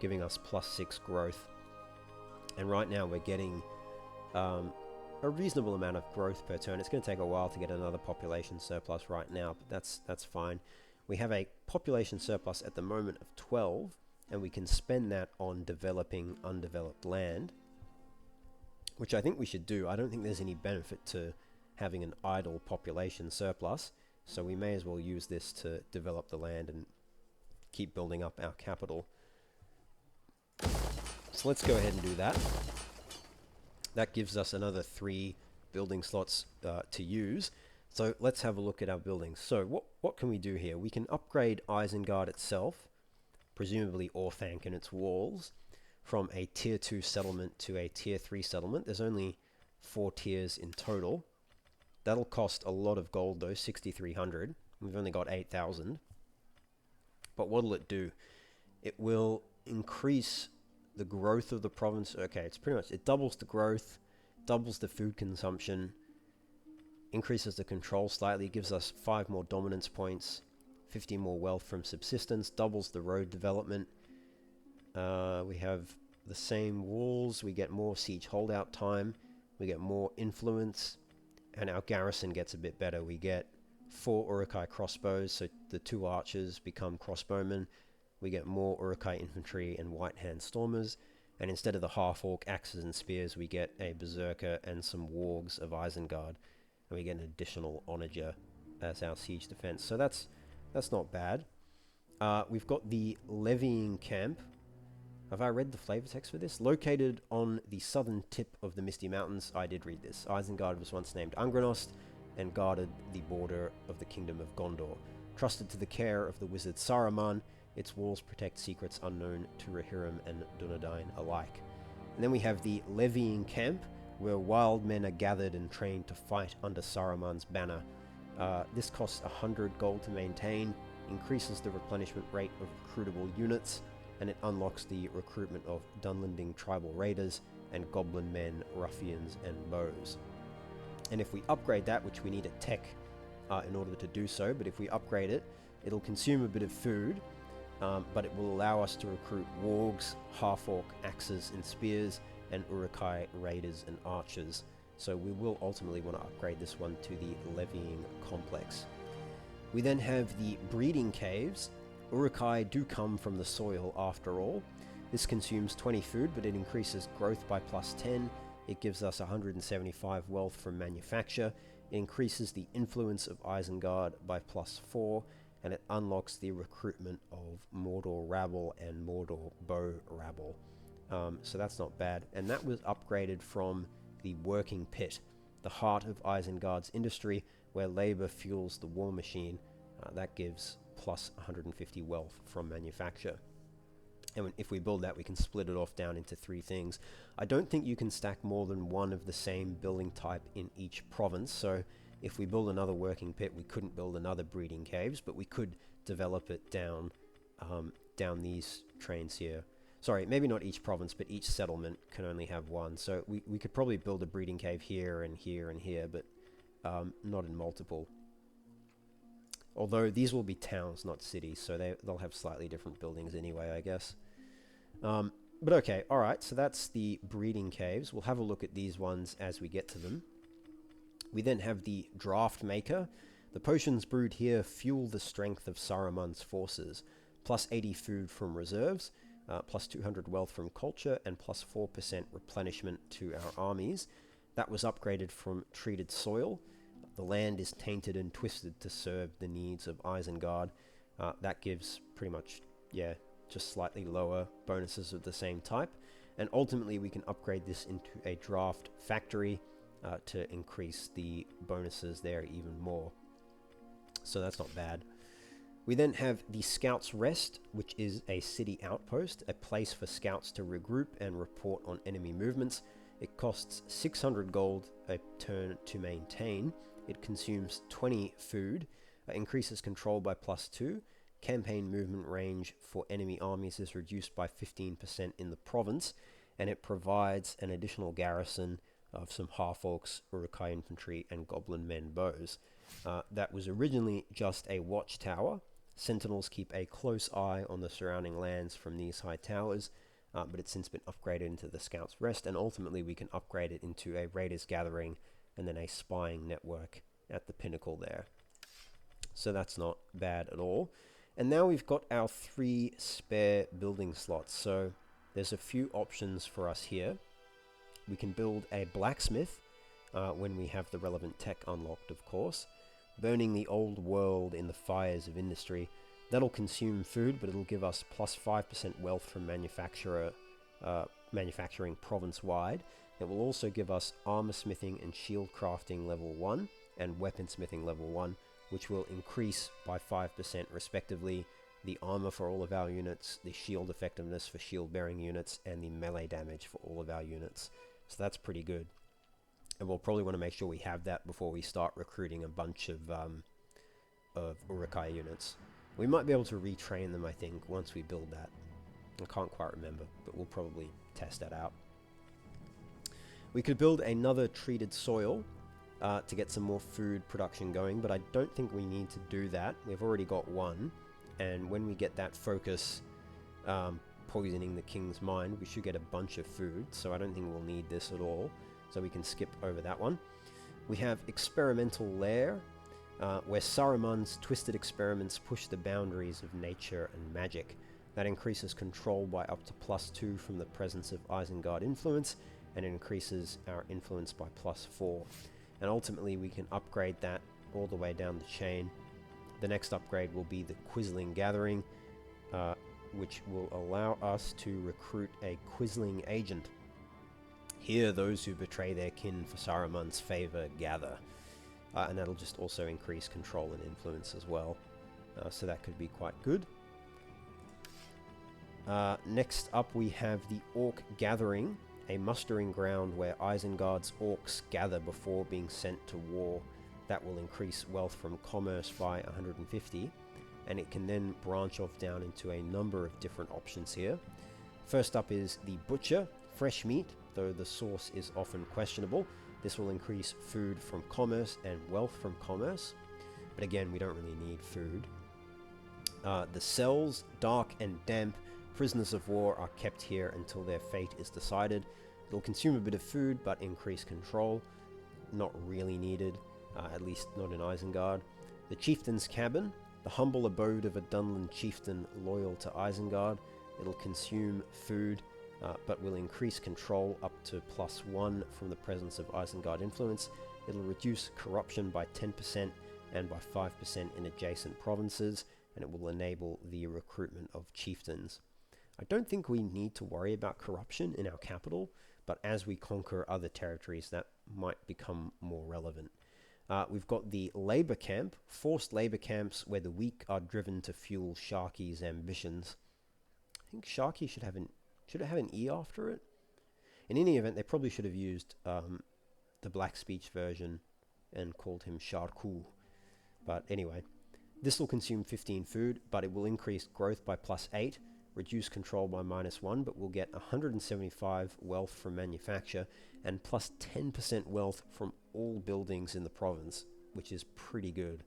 giving us +6 growth. And right now we're getting a reasonable amount of growth per turn. It's going to take a while to get another population surplus right now, but that's fine. We have a population surplus at the moment of 12, and we can spend that on developing undeveloped land, which I think we should do. I don't think there's any benefit to having an idle population surplus, so we may as well use this to develop the land and keep building up our capital. So let's go ahead and do that. That gives us another 3 building slots to use. So let's have a look at our buildings. So what can we do here? We can upgrade Isengard itself, presumably Orthanc and its walls, from a tier 2 settlement to a tier 3 settlement. There's only 4 tiers in total. That'll cost a lot of gold though, 6,300. We've only got 8,000. But what'll it do? It will increase the growth of the province. Okay, it's pretty much, it doubles the growth, doubles the food consumption, increases the control slightly, gives us 5 more dominance points, 50 more wealth from subsistence, doubles the road development. We have the same walls, we get more siege holdout time, we get more influence, and our garrison gets a bit better. We get 4 Uruk-hai crossbows, so the 2 archers become crossbowmen. We get more Uruk-hai infantry and white hand stormers, and instead of the half-orc axes and spears, we get a berserker and some wargs of Isengard, and we get an additional onager as our siege defense. So that's not bad. We've got the levying camp. Have I read the flavor text for this? Located on the southern tip of the Misty Mountains. I did read this. Isengard was once named Angranost and guarded the border of the Kingdom of Gondor. Trusted to the care of the wizard Saruman, its walls protect secrets unknown to Rohirrim and Dunedain alike. And then we have the levying camp, where wild men are gathered and trained to fight under Saruman's banner. This costs 100 gold to maintain, increases the replenishment rate of recruitable units, and it unlocks the recruitment of Dunlending tribal raiders and goblin men, ruffians, and bows. And if we upgrade that, which we need a tech in order to do so, but if we upgrade it, it'll consume a bit of food, but it will allow us to recruit wargs, half-orc axes and spears, and Uruk-hai raiders and archers. So we will ultimately want to upgrade this one to the levying complex. We then have the breeding caves. Uruk-hai do come from the soil after all. This consumes 20 food, but it increases growth by +10. It gives us 175 wealth from manufacture. It increases the influence of Isengard by +4, and it unlocks the recruitment of Mordor rabble and Mordor bow rabble. So that's not bad. And that was upgraded from the working pit, the heart of Isengard's industry, where labor fuels the war machine. That gives plus 150 wealth from manufacture. And if we build that, we can split it off down into 3 things. I don't think you can stack more than one of the same building type in each province, so if we build another working pit, we couldn't build another breeding caves, but we could develop it down these trains here. Sorry, maybe not each province, but each settlement can only have one. So we could probably build a breeding cave here and here and here, but not in multiple. Although these will be towns, not cities, so they'll have slightly different buildings anyway, I guess. But okay, alright, so that's the breeding caves. We'll have a look at these ones as we get to them. We then have the draft maker. The potions brewed here fuel the strength of Saruman's forces, plus 80 food from reserves, plus 200 wealth from culture, and plus 4% replenishment to our armies. That was upgraded from treated soil. The land is tainted and twisted to serve the needs of Isengard. That gives pretty much, just slightly lower bonuses of the same type. And ultimately we can upgrade this into a draft factory to increase the bonuses there even more. So that's not bad. We then have the Scouts Rest, which is a city outpost, a place for scouts to regroup and report on enemy movements. It costs 600 gold a turn to maintain. It consumes 20 food, increases control by +2. Campaign movement range for enemy armies is reduced by 15% in the province, and it provides an additional garrison of some half-orcs, Uruk-hai infantry, and goblin men bows. That was originally just a watchtower. Sentinels keep a close eye on the surrounding lands from these high towers, but it's since been upgraded into the Scouts Rest, and ultimately we can upgrade it into a Raiders Gathering and then a spying network at the pinnacle there. So that's not bad at all. And now we've got our 3 spare building slots, so there's a few options for us here. We can build a blacksmith when we have the relevant tech unlocked, of course. Burning the old world in the fires of industry. That'll consume food, but it'll give us plus 5% wealth from manufacturing province-wide. It will also give us armor smithing and shield crafting level 1 and weaponsmithing level 1, which will increase by 5% respectively the armor for all of our units, the shield effectiveness for shield-bearing units, and the melee damage for all of our units. So that's pretty good. And we'll probably want to make sure we have that before we start recruiting a bunch of Uruk-hai units. We might be able to retrain them, I think, once we build that. I can't quite remember, but we'll probably test that out. We could build another treated soil to get some more food production going, but I don't think we need to do that. We've already got one, and when we get that focus poisoning the king's mind, we should get a bunch of food, so I don't think we'll need this at all. So we can skip over that one. We have Experimental Lair, where Saruman's twisted experiments push the boundaries of nature and magic. That increases control by up to +2 from the presence of Isengard influence, and it increases our influence by +4. And ultimately we can upgrade that all the way down the chain. The next upgrade will be the Quisling Gathering, which will allow us to recruit a Quisling agent. Here, those who betray their kin for Saruman's favor gather. And that'll just also increase control and influence as well. So that could be quite good. Next up we have the Orc Gathering, a mustering ground where Isengard's orcs gather before being sent to war. That will increase wealth from commerce by 150. and it can then branch off down into a number of different options here. First up is the butcher, fresh meat, though the source is often questionable. This will increase food from commerce and wealth from commerce, but again, we don't really need food. The cells, dark and damp, prisoners of war are kept here until their fate is decided. It'll consume a bit of food, but increase control. Not really needed, at least not in Isengard. The chieftain's cabin, the humble abode of a Dunland chieftain loyal to Isengard. It'll consume food, but will increase control up to +1 from the presence of Isengard influence. It'll reduce corruption by 10% and by 5% in adjacent provinces, and it will enable the recruitment of chieftains. I don't think we need to worry about corruption in our capital, but as we conquer other territories, that might become more relevant. We've got the labor camp, forced labor camps where the weak are driven to fuel Sharky's ambitions. I think Sharky should have an E after it. In any event, they probably should have used the black speech version and called him Sharku. But anyway, this will consume 15 food, but it will increase growth by +8, reduce control by -1, but we'll get 175 wealth from manufacture and +10% wealth from all buildings in the province, which is pretty good.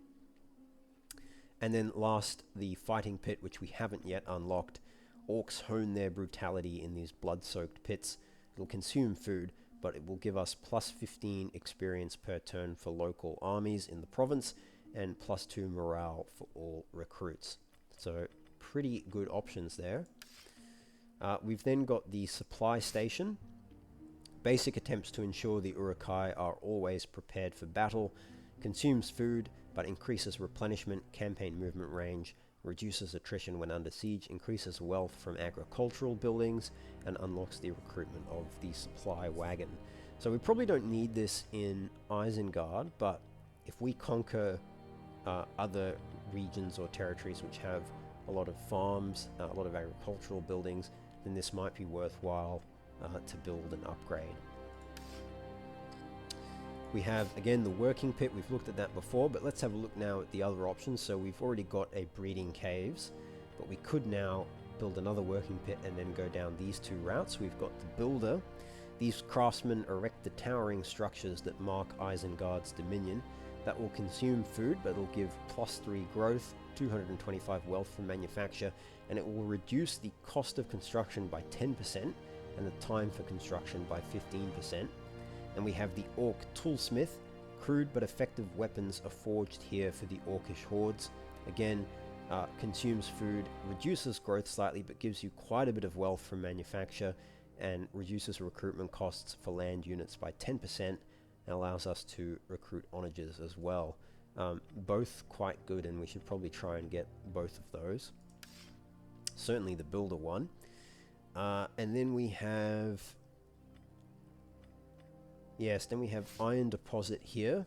And then last, the fighting pit, which we haven't yet unlocked. Orcs hone their brutality in these blood-soaked pits. It'll consume food, but it will give us +15 experience per turn for local armies in the province and +2 morale for all recruits. So pretty good options there. We've then got the supply station. Basic attempts to ensure the Uruk-hai are always prepared for battle. Consumes food, but increases replenishment, campaign movement range, reduces attrition when under siege, increases wealth from agricultural buildings, and unlocks the recruitment of the supply wagon. So we probably don't need this in Isengard, but if we conquer other regions or territories which have a lot of farms, a lot of agricultural buildings, then this might be worthwhile to build and upgrade. We have, again, the working pit. We've looked at that before, but let's have a look now at the other options. So we've already got a breeding caves, but we could now build another working pit and then go down these two routes. We've got the builder. These craftsmen erect the towering structures that mark Isengard's dominion. That will consume food, but it'll give +3 growth, 225 wealth from manufacture, and it will reduce the cost of construction by 10% and the time for construction by 15%. And we have the Orc Toolsmith. Crude but effective weapons are forged here for the Orcish hordes. Again, consumes food, reduces growth slightly, but gives you quite a bit of wealth from manufacture, and reduces recruitment costs for land units by 10%, and allows us to recruit onages as well. Both quite good, and we should probably try and get both of those. Certainly the builder one. And then we have... Yes, then we have iron deposit here.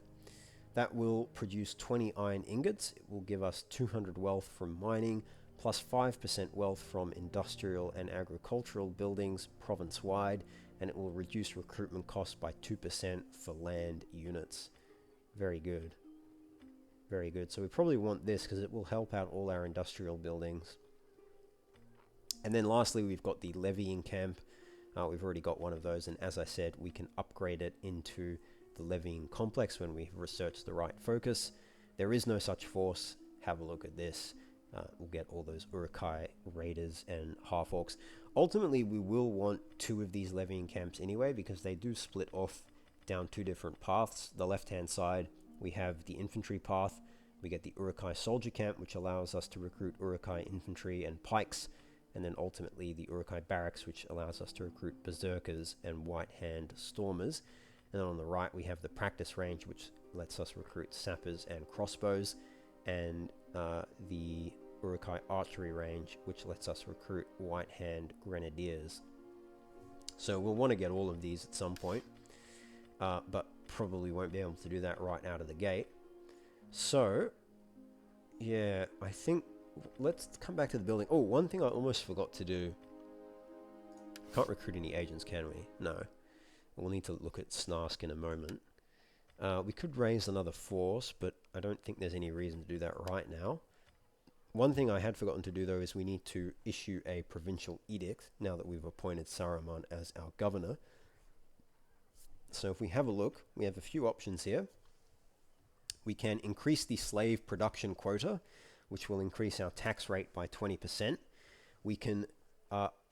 That will produce 20 iron ingots. It will give us 200 wealth from mining, plus 5% wealth from industrial and agricultural buildings province-wide, and it will reduce recruitment costs by 2% for land units. Very good. Very good. So we probably want this because it will help out all our industrial buildings. And then lastly, we've got the levying camp. We've already got one of those, and as I said, we can upgrade it into the levying complex when we research the right focus. There is no such force. Have a look at this. We'll get all those Uruk-hai raiders and half-orcs. Ultimately, we will want 2 of these levying camps anyway, because they do split off down 2 different paths. The left-hand side, we have the infantry path. We get the Uruk-hai soldier camp, which allows us to recruit Uruk-hai infantry and pikes, and then ultimately the Uruk-hai barracks, which allows us to recruit berserkers and white hand stormers. And then on the right, we have the practice range, which lets us recruit sappers and crossbows, and the Uruk-hai archery range, which lets us recruit white hand grenadiers. So we'll want to get all of these at some point, but probably won't be able to do that right out of the gate. So yeah, I think let's come back to the building. Oh, one thing I almost forgot to do. Can't recruit any agents, can we? No. We'll need to look at Snarsk in a moment. We could raise another force, but I don't think there's any reason to do that right now. One thing I had forgotten to do, though, is we need to issue a provincial edict now that we've appointed Saruman as our governor. So if we have a look, we have a few options here. We can increase the slave production quota, which will increase our tax rate by 20%. We can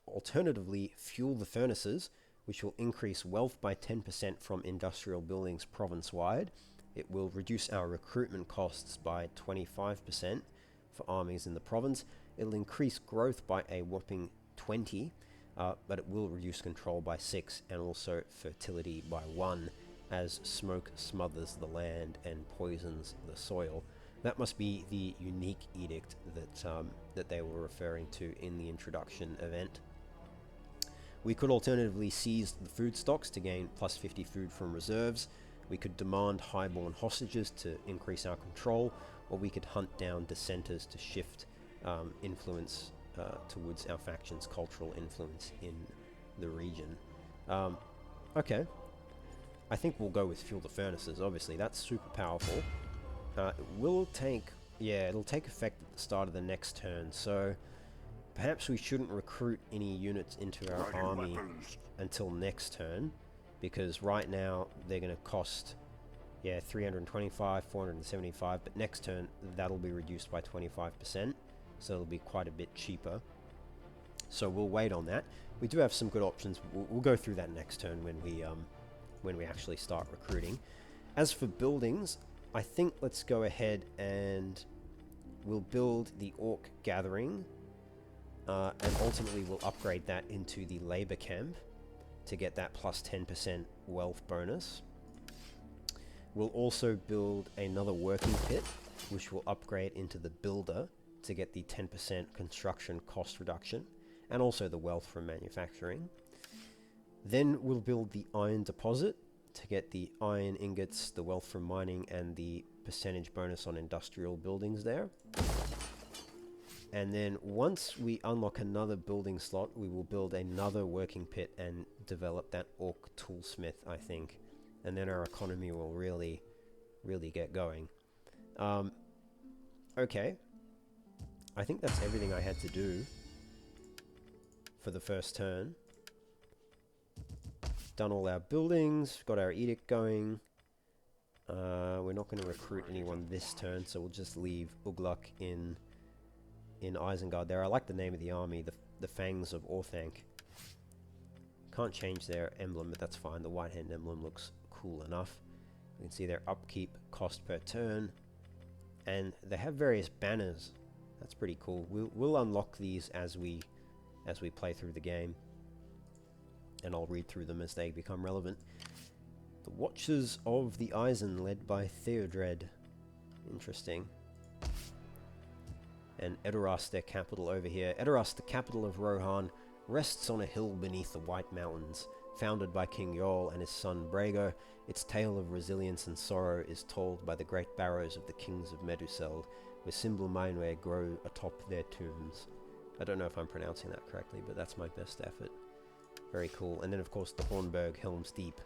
alternatively fuel the furnaces, which will increase wealth by 10% from industrial buildings province-wide. It will reduce our recruitment costs by 25% for armies in the province. It'll increase growth by a whopping 20, but it will reduce control by 6 and also fertility by 1 as smoke smothers the land and poisons the soil. That must be the unique edict that they were referring to in the introduction event. We could alternatively seize the food stocks to gain plus 50 food from reserves. We could demand highborn hostages to increase our control, or we could hunt down dissenters to shift influence towards our faction's cultural influence in the region. Okay, I think we'll go with fuel the furnaces. Obviously, that's super powerful. It will take, it'll take effect at the start of the next turn, so perhaps we shouldn't recruit any units into our army until next turn, because right now they're going to cost 325, 475, but next turn that'll be reduced by 25%, so it'll be quite a bit cheaper. So we'll wait on that. We do have some good options. We'll go through that next turn when we actually start recruiting. As for buildings, I think let's go ahead and we'll build the Orc Gathering, and ultimately we'll upgrade that into the labor camp to get that plus 10% wealth bonus. We'll also build another working pit, which will upgrade into the builder to get the 10% construction cost reduction, and also the wealth from manufacturing. Then we'll build the iron deposit to get the iron ingots, the wealth from mining, and the percentage bonus on industrial buildings there. And then once we unlock another building slot, we will build another working pit and develop that orc toolsmith, I think. And then our economy will really get going. Okay. I think that's everything I had to do for the first turn. Done all our buildings, got our edict going. We're not going to recruit anyone this turn, so we'll just leave Ugluk in Isengard there. I like the name of the army, the Fangs of Orthanc. Can't change their emblem, but that's fine. The white hand emblem looks cool enough. You can see their upkeep cost per turn, and they have various banners. That's pretty cool. We'll unlock these as we play through the game, and I'll read through them as they become relevant. The Watchers of the Eisen, led by Theodred. Interesting. And Edoras, their capital over here. Edoras, the capital of Rohan, rests on a hill beneath the White Mountains. Founded by King Yol and his son Brago, its tale of resilience and sorrow is told by the great barrows of the kings of Meduseld, where Symbol Mainway grow atop their tombs. I don't know if I'm pronouncing that correctly, but that's my best effort. Very cool. And then, of course, the Hornburg, Helms Deep.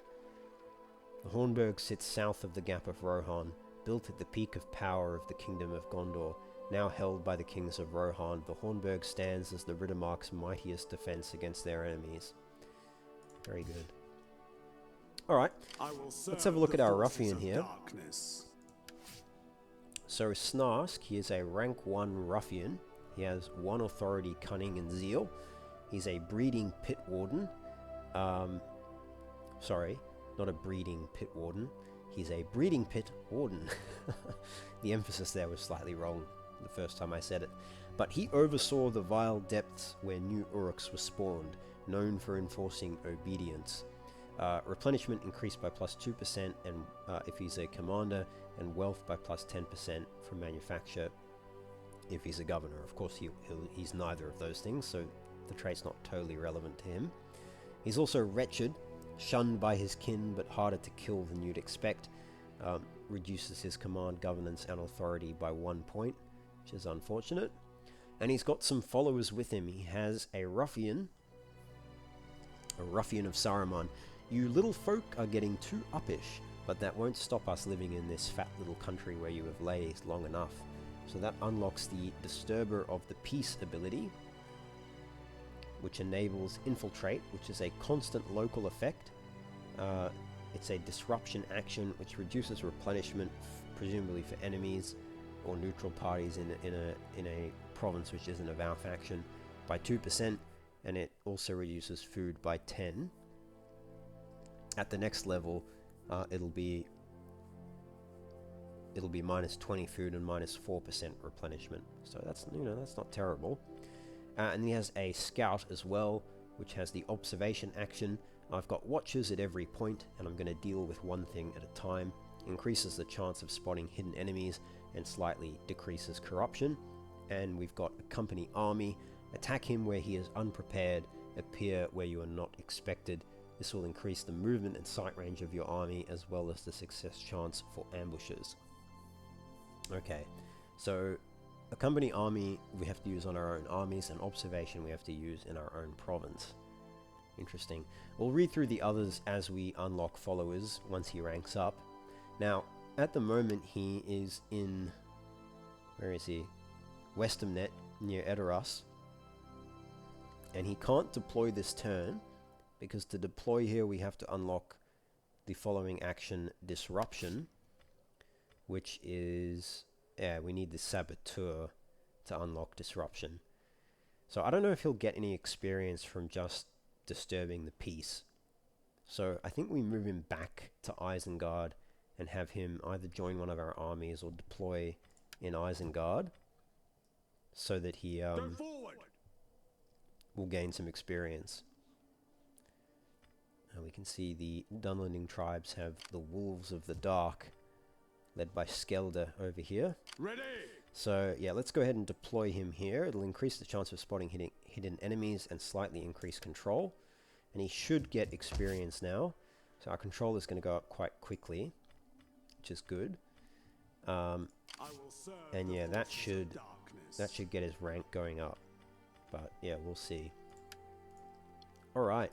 The Hornburg sits south of the Gap of Rohan, built at the peak of power of the Kingdom of Gondor. Now held by the kings of Rohan, the Hornburg stands as the Riddermark's mightiest defense against their enemies. Very good. Alright, let's have a look at our ruffian here. So Snarsk, he is a rank 1 ruffian. He has 1 authority, cunning, and zeal. He's a breeding pit warden. Sorry, not a breeding pit warden. He's a breeding pit warden. The emphasis there was slightly wrong the first time I said it. But he oversaw the vile depths where new Uruks were spawned, known for enforcing obedience. Replenishment increased by plus 2% and if he's a commander, and wealth by plus 10% from manufacture if he's a governor. Of course, he's neither of those things, so the trait's not totally relevant to him. He's also wretched, shunned by his kin, but harder to kill than you'd expect. Reduces his command, governance, and authority by 1 point, which is unfortunate. And he's got some followers with him. He has a ruffian of Saruman. You little folk are getting too uppish, but that won't stop us living in this fat little country where you have lazed long enough. So that unlocks the Disturber of the Peace ability, which enables Infiltrate, which is a constant local effect. It's a disruption action which reduces replenishment, presumably for enemies or neutral parties in a province which isn't a Vow faction, by 2%, and it also reduces food by 10. At the next level, it'll be minus 20 food and minus 4% replenishment. So that's not terrible. And he has a Scout as well, which has the observation action. I've got watches at every point, and I'm going to deal with one thing at a time. Increases the chance of spotting hidden enemies and slightly decreases corruption. And we've got a company army. Attack him where he is unprepared, appear where you are not expected. This will increase the movement and sight range of your army, as well as the success chance for ambushes. Okay, so a company army we have to use on our own armies, and observation we have to use in our own province. Interesting. We'll read through the others as we unlock followers once he ranks up. Now, at the moment he is in... where is he? Westamnet, near Edoras. And he can't deploy this turn, because to deploy here we have to unlock the following action, Disruption, which is... yeah, we need the Saboteur to unlock Disruption. So I don't know if he'll get any experience from just disturbing the peace. So I think we move him back to Isengard and have him either join one of our armies or deploy in Isengard, so that he will gain some experience. And we can see the Dunlending tribes have the Wolves of the Dark, led by Skelda over here. Ready. So yeah, let's go ahead and deploy him here. It'll increase the chance of spotting hidden enemies and slightly increase control. And he should get experience now. So our control is going to go up quite quickly, which is good. And yeah, that should get his rank going up. But yeah, we'll see. Alright,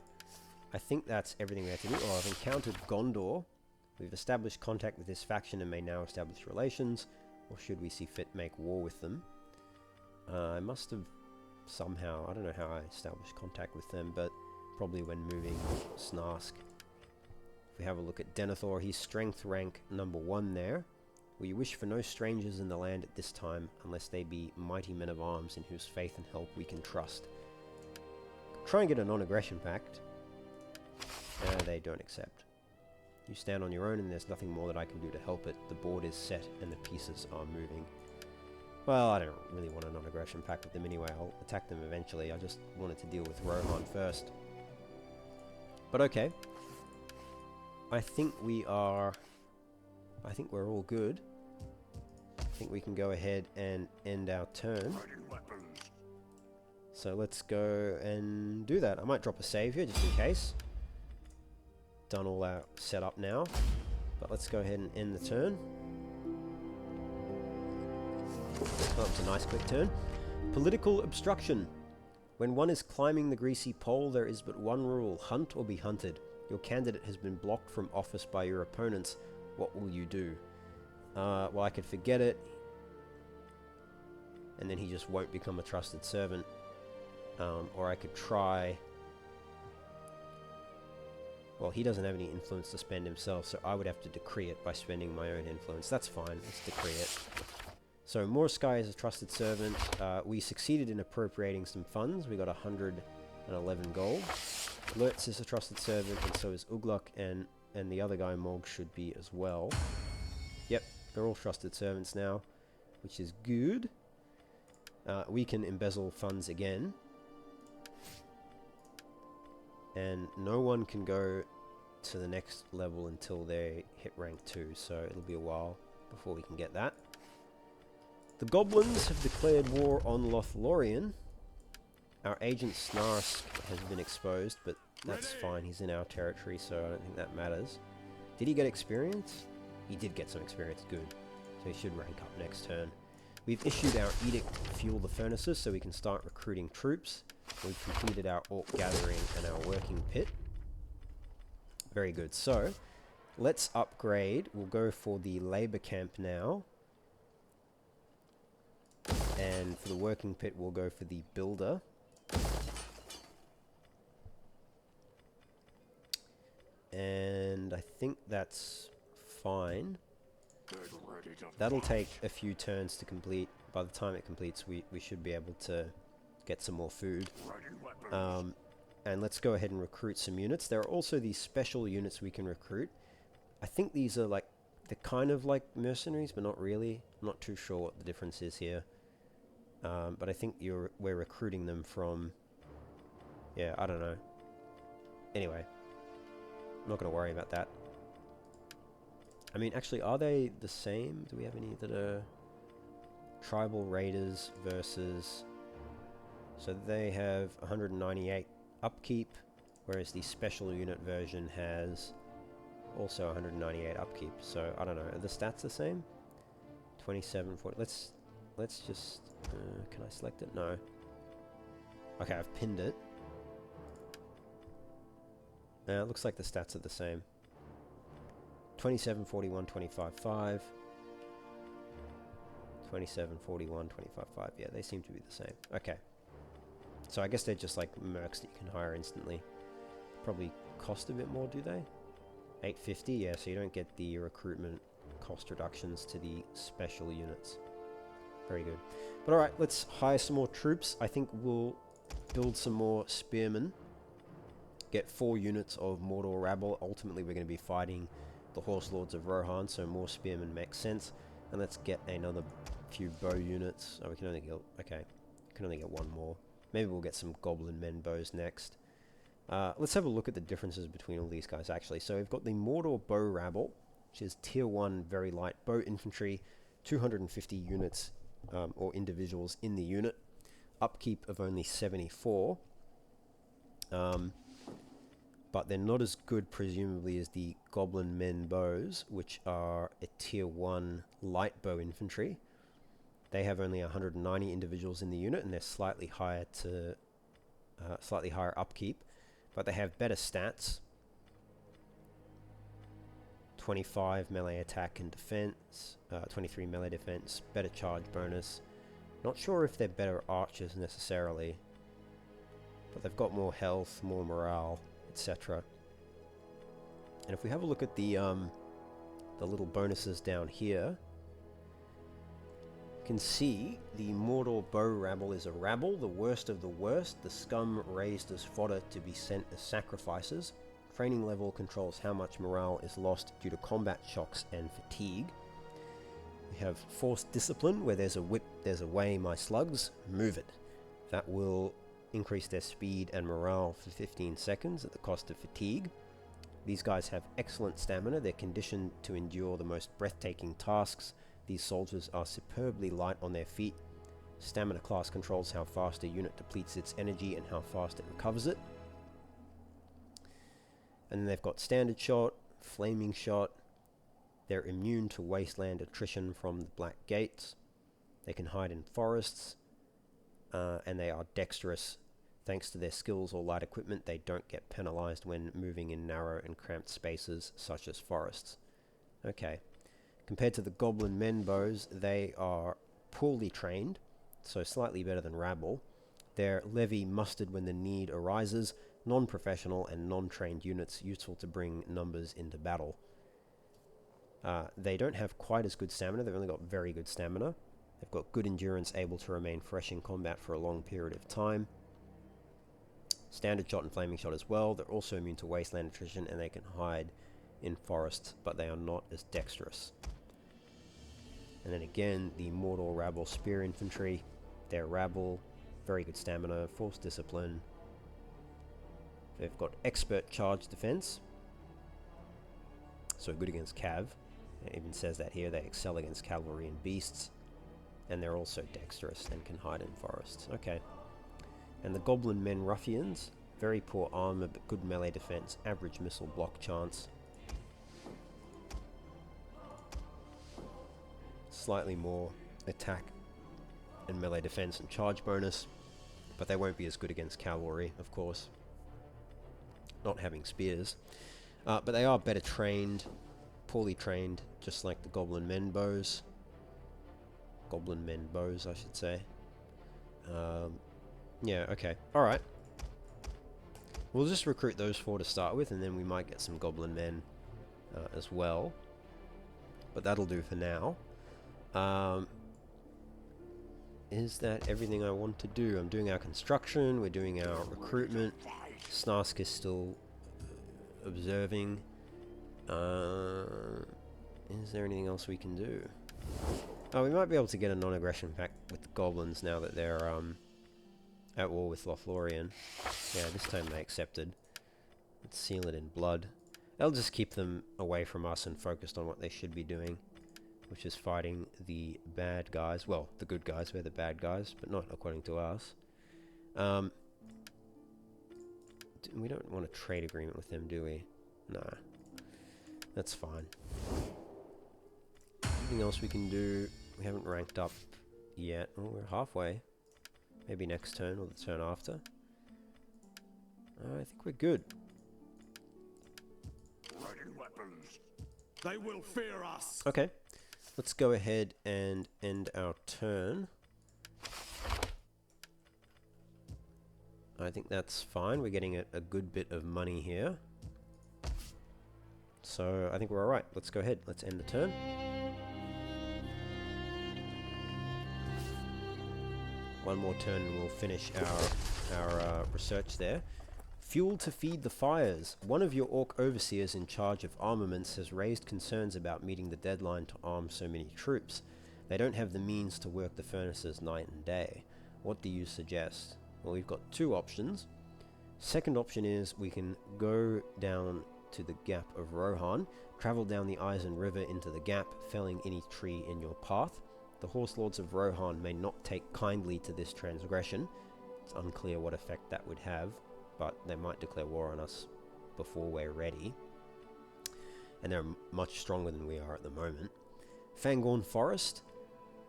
I think that's everything we have to do. Oh, I've encountered Gondor. We've established contact with this faction and may now establish relations, or should we see fit, make war with them. I must have somehow, I don't know how I established contact with them, but probably when moving Snarsk. If we have a look at Denethor, he's strength rank number 1 there. We wish for no strangers in the land at this time, unless they be mighty men of arms in whose faith and help we can trust. Try and get a non-aggression pact. They don't accept. You stand on your own and there's nothing more that I can do to help it. The board is set and the pieces are moving. Well, I don't really want a non-aggression pact with them anyway. I'll attack them eventually. I just wanted to deal with Rohan first. But okay. I think we're all good. I think we can go ahead and end our turn. So let's go and do that. I might drop a save here just in case. Done all our setup now, but let's go ahead and end the turn. Oh, it's a nice quick turn. Political obstruction. When one is climbing the greasy pole, there is but one rule: hunt or be hunted. Your candidate has been blocked from office by your opponents. What will you do? Well, I could forget it, and then he just won't become a trusted servant. Or I could try... well, he doesn't have any influence to spend himself, so I would have to decree it by spending my own influence. That's fine, let's decree it. So, Morsky is a trusted servant. We succeeded in appropriating some funds. We got 111 gold. Lurtz is a trusted servant, and so is Ugluk, and the other guy, Mog, should be as well. Yep, they're all trusted servants now, which is good. We can embezzle funds again. And no one can go to the next level until they hit rank 2, so it'll be a while before we can get that. The goblins have declared war on Lothlorien. Our agent Snarsk has been exposed, but that's fine, he's in our territory, so I don't think that matters. Did he get experience? He did get some experience, good. So he should rank up next turn. We've issued our edict to fuel the furnaces so we can start recruiting troops. We've completed our orc gathering and our working pit. Very good. So, let's upgrade. We'll go for the labor camp now. And for the working pit, we'll go for the builder. And I think that's fine. That'll take a few turns to complete. By the time it completes, we should be able to get some more food. And let's go ahead and recruit some units. There are also these special units we can recruit. I think these are like, they're kind of like mercenaries, but not really. I'm not too sure what the difference is here. But I think we're recruiting them from... Yeah, I don't know. Anyway, I'm not going to worry about that. I mean, actually, are they the same? Do we have any that are tribal raiders versus... So they have 198 upkeep, whereas the special unit version has also 198 upkeep. So, I don't know. Are the stats the same? 27, 40... Let's just... can I select it? No. Okay, I've pinned it. It looks like the stats are the same. 27, 41, 25, 5. 27, 41, 25, 5. Yeah, they seem to be the same. Okay. So I guess they're just like mercs that you can hire instantly. Probably cost a bit more, do they? 850, yeah, so you don't get the recruitment cost reductions to the special units. Very good. But alright, let's hire some more troops. I think we'll build some more spearmen. Get 4 units of Mordor rabble. Ultimately, we're going to be fighting the Horse Lords of Rohan, so more spearmen makes sense. And let's get another few bow units. Oh, we can only get... Okay, can only get one more. Maybe we'll get some Goblin Men bows next. Let's have a look at the differences between all these guys, actually. So we've got the Mordor Bow Rabble, which is Tier 1 very light bow infantry. 250 units or individuals in the unit. Upkeep of only 74. But they're not as good, presumably, as the Goblin Men bows, which are a Tier 1 light bow infantry. They have only 190 individuals in the unit, and they're slightly higher upkeep, but they have better stats. 25 melee attack and defense, 23 melee defense, better charge bonus. Not sure if they're better archers necessarily, but they've got more health, more morale, etc. And if we have a look at the little bonuses down here, you can see the Mordor Bow Rabble is a rabble, the worst of the worst, the scum raised as fodder to be sent as sacrifices. Training level controls how much morale is lost due to combat shocks and fatigue. We have Forced Discipline, where there's a whip, there's a way, my slugs, move it. That will increase their speed and morale for 15 seconds at the cost of fatigue. These guys have excellent stamina. They're conditioned to endure the most breathtaking tasks. These soldiers are superbly light on their feet. Stamina class controls how fast a unit depletes its energy and how fast it recovers it. And then they've got Standard Shot, Flaming Shot. They're immune to wasteland attrition from the Black Gates. They can hide in forests. And they are dexterous. Thanks to their skills or light equipment, they don't get penalized when moving in narrow and cramped spaces such as forests. Okay. Compared to the Goblin Men bows, they are poorly trained, so slightly better than rabble. They're levy mustered when the need arises, non-professional and non-trained units useful to bring numbers into battle. They don't have quite as good stamina. They've only got very good stamina. They've got good endurance, able to remain fresh in combat for a long period of time. Standard Shot and Flaming Shot as well. They're also immune to wasteland attrition, and they can hide in forests, but they are not as dexterous. And then again, the Mordor Rabble Spear Infantry. They're rabble, very good stamina, Forced Discipline. They've got Expert Charge Defense, so good against cav. It even says that here, they excel against cavalry and beasts. And they're also dexterous and can hide in forests. Okay. And the Goblin Men Ruffians, very poor armor but good melee defense, average missile block chance. Slightly more attack and melee defense and charge bonus, but they won't be as good against cavalry, of course, not having spears. But they are better trained, poorly trained, just like the Goblin Men bows. Goblin Men bows, I should say. Yeah, okay. Alright. We'll just recruit those 4 to start with, and then we might get some goblin men as well. But that'll do for now. Is that everything I want to do? I'm doing our construction, we're doing our recruitment. Snask is still observing. Is there anything else we can do? Oh, we might be able to get a non-aggression pact with the goblins now that they're at war with Lothlorien. Yeah, this time they accepted. Let's seal it in blood. They'll just keep them away from us and focused on what they should be doing, which is fighting the bad guys. Well, the good guys, we're the bad guys, but not according to us. We don't want a trade agreement with them, do we? Nah. That's fine. Anything else we can do? We haven't ranked up yet. Oh, we're halfway. Maybe next turn or the turn after. I think we're good. Weapons. They will fear us. Okay. Let's go ahead and end our turn. I think that's fine. We're getting a good bit of money here. So I think we're alright. Let's go ahead. Let's end the turn. One more turn and we'll finish our research there. Fuel to feed the fires. One of your orc overseers in charge of armaments has raised concerns about meeting the deadline to arm so many troops. They don't have the means to work the furnaces night and day. What do you suggest? Well, we've got 2 options. Second option is we can go down to the Gap of Rohan, travel down the Isen River into the Gap, felling any tree in your path. The Horse Lords of Rohan may not take kindly to this transgression. It's unclear what effect that would have, but they might declare war on us before we're ready. And they're much stronger than we are at the moment. Fangorn Forest.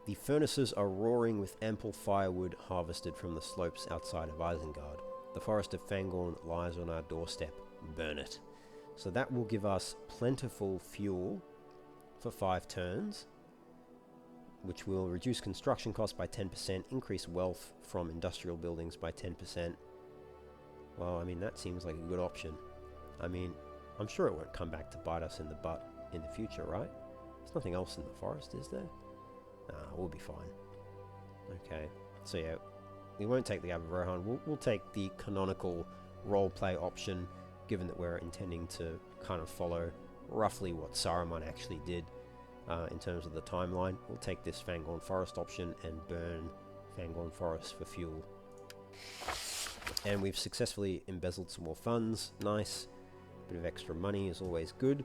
The furnaces are roaring with ample firewood harvested from the slopes outside of Isengard. The forest of Fangorn lies on our doorstep. Burn it. So that will give us plentiful fuel for 5 turns, which will reduce construction costs by 10%, increase wealth from industrial buildings by 10%. Well, I mean, that seems like a good option. I mean, I'm sure it won't come back to bite us in the butt in the future, right? There's nothing else in the forest, is there? Nah, we'll be fine. Okay, so yeah, we won't take the Gap of Rohan. We'll take the canonical roleplay option, given that we're intending to kind of follow roughly what Saruman actually did in terms of the timeline. We'll take this Fangorn Forest option and burn Fangorn Forest for fuel. And we've successfully embezzled some more funds. Nice. Bit of extra money is always good.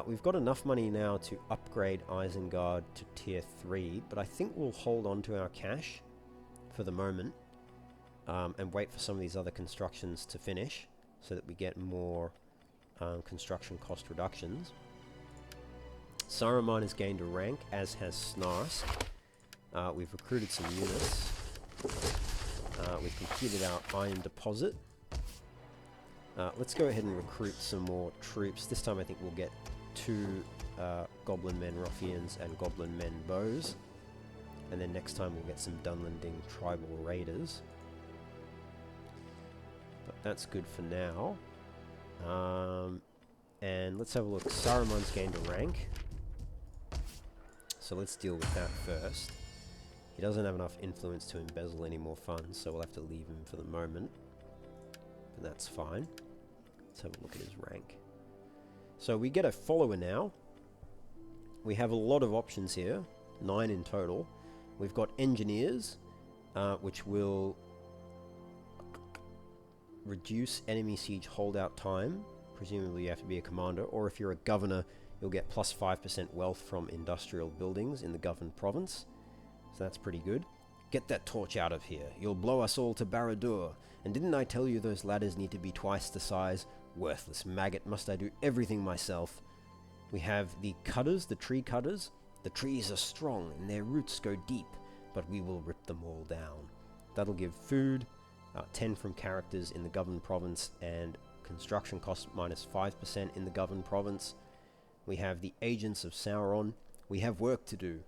We've got enough money now to upgrade Isengard to tier 3, but I think we'll hold on to our cash for the moment and wait for some of these other constructions to finish so that we get more construction cost reductions. Saruman has gained a rank, as has Snarsk. We've recruited some units. We've completed our iron deposit. Let's go ahead and recruit some more troops. This time I think we'll get 2 Goblin Men Ruffians and Goblin Men Bows. And then next time we'll get some Dunlending Tribal Raiders. But that's good for now. And let's have a look. Saruman's gained a rank. So let's deal with that first. He doesn't have enough influence to embezzle any more funds, so we'll have to leave him for the moment. But that's fine. Let's have a look at his rank. So we get a follower now. We have a lot of options here. 9 in total. We've got engineers, which will reduce enemy siege holdout time. Presumably you have to be a commander, or if you're a governor, you'll get plus 5% wealth from industrial buildings in the governed province. So that's pretty good. Get that torch out of here. You'll blow us all to Barad-dur. And didn't I tell you those ladders need to be twice the size? Worthless maggot, must I do everything myself? We have the cutters, the tree cutters. The trees are strong and their roots go deep, but we will rip them all down. That'll give food, 10 from characters in the governed province, and construction cost minus 5% in the governed province. We have the agents of Sauron. We have work to do.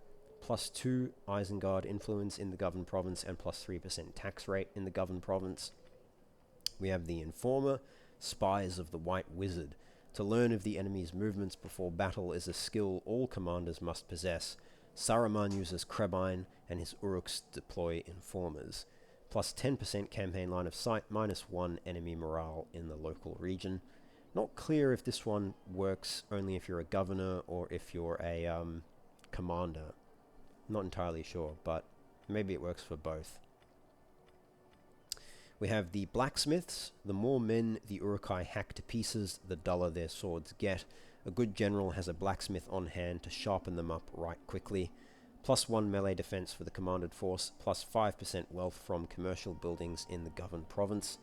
+2 Isengard influence in the governed province and +3% tax rate in the governed province. We have the Informer, Spies of the White Wizard. To learn of the enemy's movements before battle is a skill all commanders must possess. Saruman uses Krebine, and his Uruks deploy Informers. +10% campaign line of sight, -1 enemy morale in the local region. Not clear if this one works only if you're a governor or if you're a commander. Not entirely sure, but maybe it works for both. We have the blacksmiths. The more men the Uruk-hai hack to pieces, the duller their swords get. A good general has a blacksmith on hand to sharpen them up right quickly. +1 melee defense for the commanded force, +5% wealth from commercial buildings in the governed province.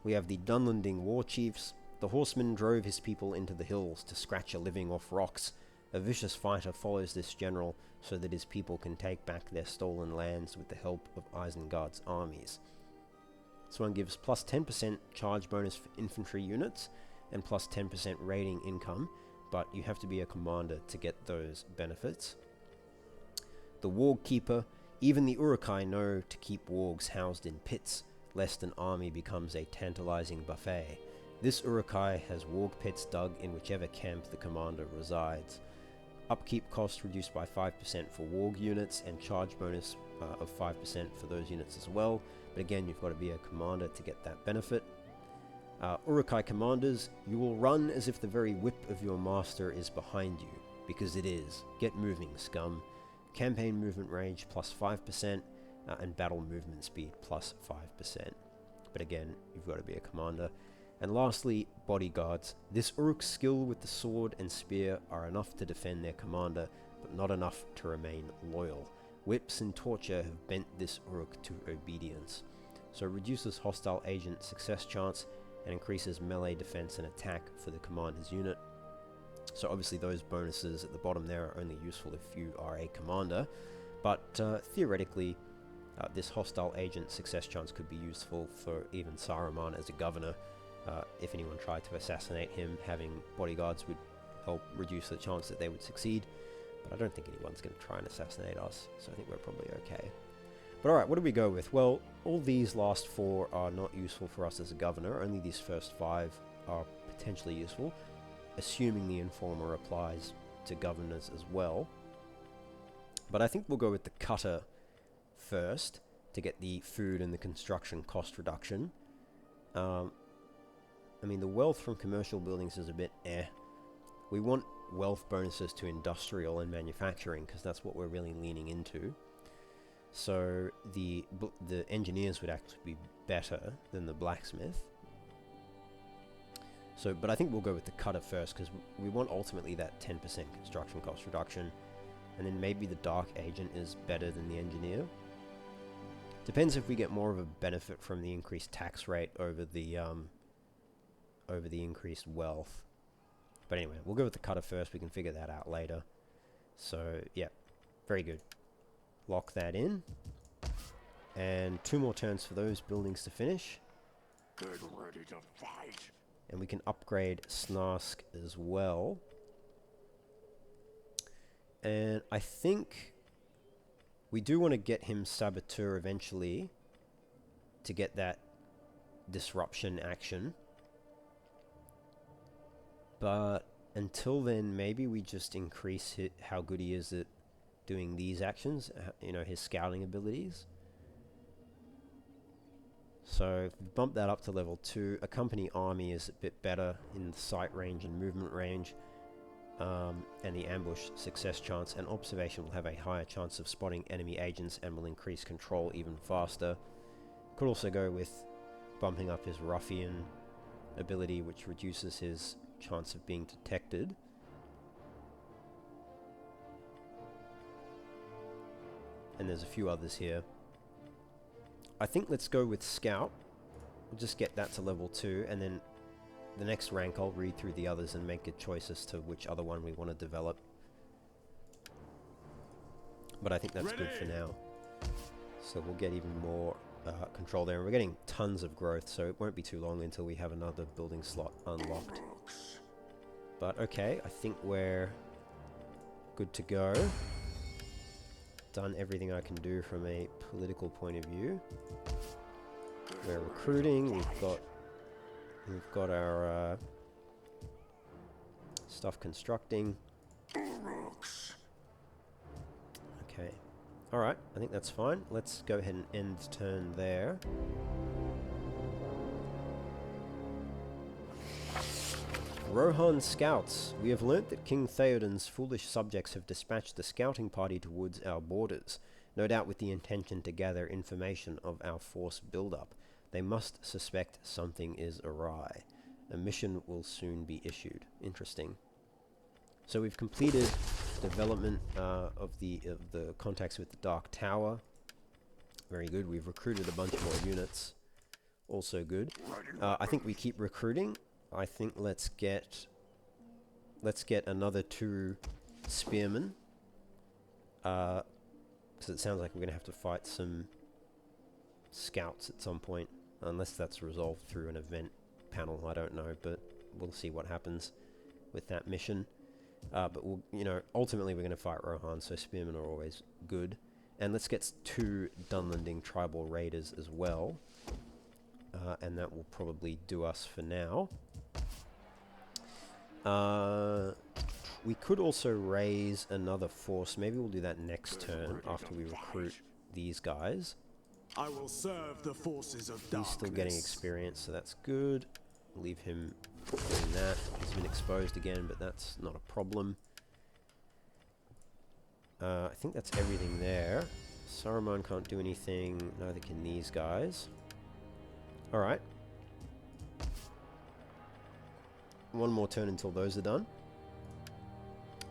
We have the Dunlanding war chiefs. The horseman drove his people into the hills to scratch a living off rocks. A vicious fighter follows this general so that his people can take back their stolen lands with the help of Isengard's armies. This one gives +10% charge bonus for infantry units and +10% raiding income, but you have to be a commander to get those benefits. The Warg Keeper. Even the Uruk-hai know to keep wargs housed in pits, lest an army becomes a tantalizing buffet. This Uruk-hai has warg pits dug in whichever camp the commander resides. Upkeep cost reduced by 5% for warg units, and charge bonus of 5% for those units as well. But again, you've got to be a commander to get that benefit. Uruk-hai commanders, you will run as if the very whip of your master is behind you, because it is. Get moving, scum. Campaign movement range +5%, and battle movement speed +5%. But again, you've got to be a commander. And lastly, bodyguards. This Uruk's skill with the sword and spear are enough to defend their commander, but not enough to remain loyal. Whips and torture have bent this Uruk to obedience. So it reduces hostile agent success chance and increases melee defense and attack for the commander's unit. So obviously those bonuses at the bottom there are only useful if you are a commander, but theoretically this hostile agent success chance could be useful for even Saruman as a governor. If anyone tried to assassinate him, having bodyguards would help reduce the chance that they would succeed. But I don't think anyone's going to try and assassinate us, so I think we're probably okay. But alright, what do we go with? Well, all these last 4 are not useful for us as a governor. Only these first 5 are potentially useful, assuming the Informer applies to governors as well. But I think we'll go with the cutter first to get the food and the construction cost reduction. I mean, the wealth from commercial buildings is a bit We want wealth bonuses to industrial and manufacturing, because that's what we're really leaning into. So the engineers would actually be better than the blacksmith. So, but I think we'll go with the cutter first, because we want ultimately that 10% construction cost reduction, and then maybe the dark agent is better than the engineer. Depends if we get more of a benefit from the increased tax rate over the increased wealth. But anyway, we'll go with the cutter first. We can figure that out later. So yeah, very good. Lock that in, and 2 more turns for those buildings to finish. Get ready to fight. And we can upgrade Snarsk as well. And I think we do want to get him Saboteur eventually to get that disruption action. But until then, maybe we just increase how good he is at doing these actions, you know, his scouting abilities. So if we bump that up to level 2, a company army is a bit better in sight range and movement range, and the ambush success chance and observation will have a higher chance of spotting enemy agents and will increase control even faster. Could also go with bumping up his ruffian ability, which reduces his chance of being detected. And there's a few others here. I think let's go with Scout. We'll just get that to level 2, and then the next rank I'll read through the others and make a choice as to which other one we want to develop. But I think that's good for now. So we'll get even more control there. And we're getting tons of growth, so it won't be too long until we have another building slot unlocked. But okay, I think we're good to go. done everything I can do from a political point of view. We're recruiting. We've got our stuff constructing. Okay. Alright, I think that's fine. Let's go ahead and end turn there. Rohan scouts. We have learnt that King Theoden's foolish subjects have dispatched a scouting party towards our borders, no doubt with the intention to gather information of our force build-up. They must suspect something is awry. A mission will soon be issued. Interesting. So we've completed development of the contacts with the Dark Tower. Very good. We've recruited a bunch more units. Also good. I think we keep recruiting. I think let's get another 2 spearmen. Because it sounds like we're going to have to fight some scouts at some point. Unless that's resolved through an event panel, I don't know. But we'll see what happens with that mission. But we'll, ultimately we're going to fight Rohan, so spearmen are always good. And let's get 2 Dunlending tribal raiders as well. And that will probably do us for now. We could also raise another force. Maybe we'll do that next turn after we recruit these guys. I will serve the forces of darkness. He's still getting experience, so that's good. Leave him doing that. He's been exposed again, but that's not a problem. I think that's everything there. Saruman can't do anything. Neither can these guys. Alright. One more turn until those are done.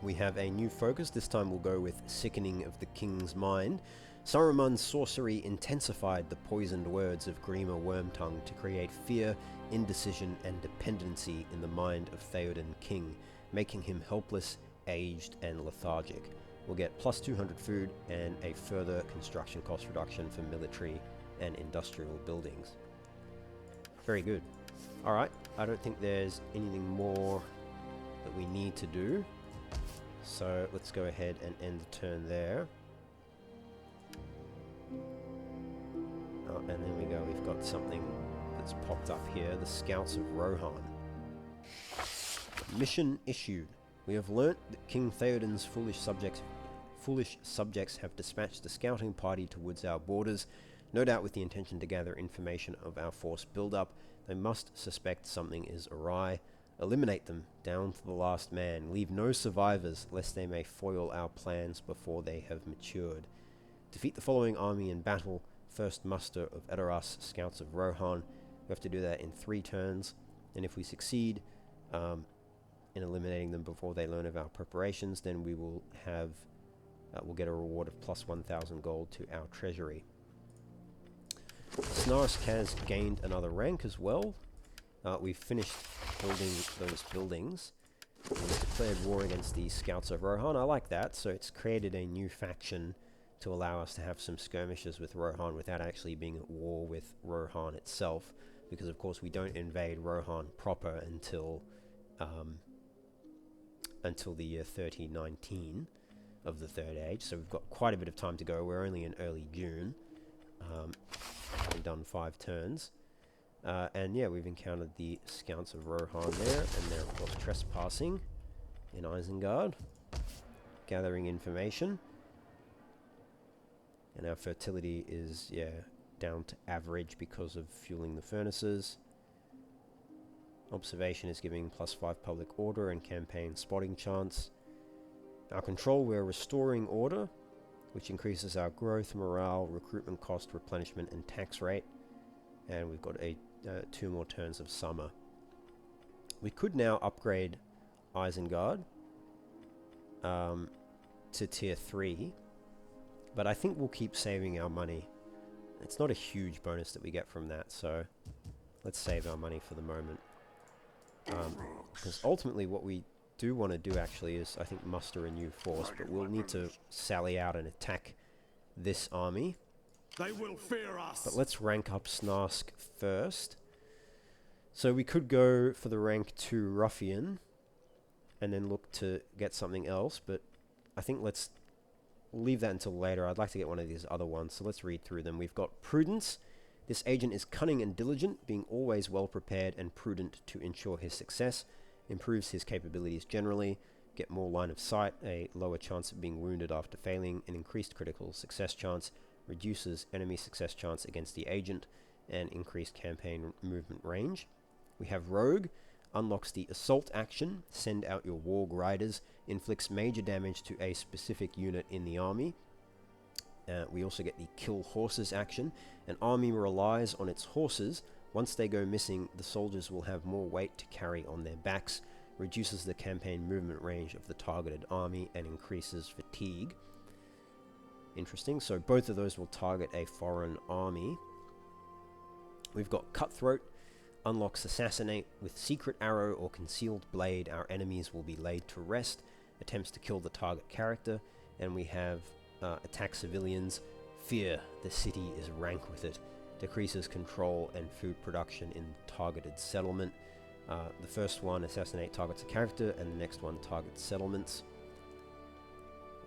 We have a new focus. This time we'll go with Sickening of the King's Mind. Saruman's sorcery intensified the poisoned words of Grima Wormtongue to create fear, indecision, and dependency in the mind of Theoden King, making him helpless, aged, and lethargic. We'll get plus 200 food and a further construction cost reduction for military and industrial buildings. Very good. Alright, I don't think there's anything more that we need to do. So let's go ahead and end the turn there. Oh, and then we go, we've got something that's popped up here. The Scouts of Rohan. Mission issued. We have learnt that King Theoden's foolish subjects have dispatched a scouting party towards our borders, no doubt with the intention to gather information of our force build-up. They must suspect something is awry. Eliminate them, down to the last man. Leave no survivors, lest they may foil our plans before they have matured. Defeat the following army in battle. First muster of Edoras, Scouts of Rohan. We have to do that in 3 turns. And if we succeed in eliminating them before they learn of our preparations, then we will have we'll get a reward of plus 1,000 gold to our treasury. Snarsk has gained another rank as well. We've finished building those buildings. We've declared war against the Scouts of Rohan. I like that. So it's created a new faction to allow us to have some skirmishes with Rohan without actually being at war with Rohan itself. Because of course we don't invade Rohan proper until the year 3019 of the Third Age. So we've got quite a bit of time to go. We're only in early June. We've done 5 turns. And yeah, we've encountered the Scouts of Rohan there, and they're of course trespassing in Isengard, gathering information. And our fertility is, yeah, down to average because of fueling the furnaces. Observation is giving plus 5 public order and campaign spotting chance. Our control, we're restoring order, which increases our growth, morale, recruitment cost, replenishment, and tax rate. And we've got 2 more turns of summer. We could now upgrade Isengard to tier 3, but I think we'll keep saving our money. It's not a huge bonus that we get from that, so let's save our money for the moment. Because ultimately what we do want to do actually is, I think, muster a new force, but we'll need to sally out and attack this army. They will fear us. But let's rank up Snarsk first. So we could go for the rank 2 Ruffian and then look to get something else, but I think let's we'll leave that until later. I'd like to get one of these other ones, so let's read through them. We've got Prudence. This agent is cunning and diligent, being always well prepared and prudent to ensure his success. Improves his capabilities generally. Get more line of sight, a lower chance of being wounded after failing, an increased critical success chance, reduces enemy success chance against the agent, and increased campaign movement range. We have Rogue. Unlocks the assault action, send out your warg riders, inflicts major damage to a specific unit in the army. We also get the kill horses action. An army relies on its horses. Once they go missing, the soldiers will have more weight to carry on their backs, reduces the campaign movement range of the targeted army, and increases fatigue. Interesting, so both of those will target a foreign army. We've got Cutthroat. Unlocks Assassinate. With Secret Arrow or Concealed Blade, our enemies will be laid to rest. Attempts to kill the target character. And we have Attack Civilians. Fear, the city is rank with it. Decreases control and food production in targeted settlement. The first one, Assassinate, targets a character, and the next one targets settlements.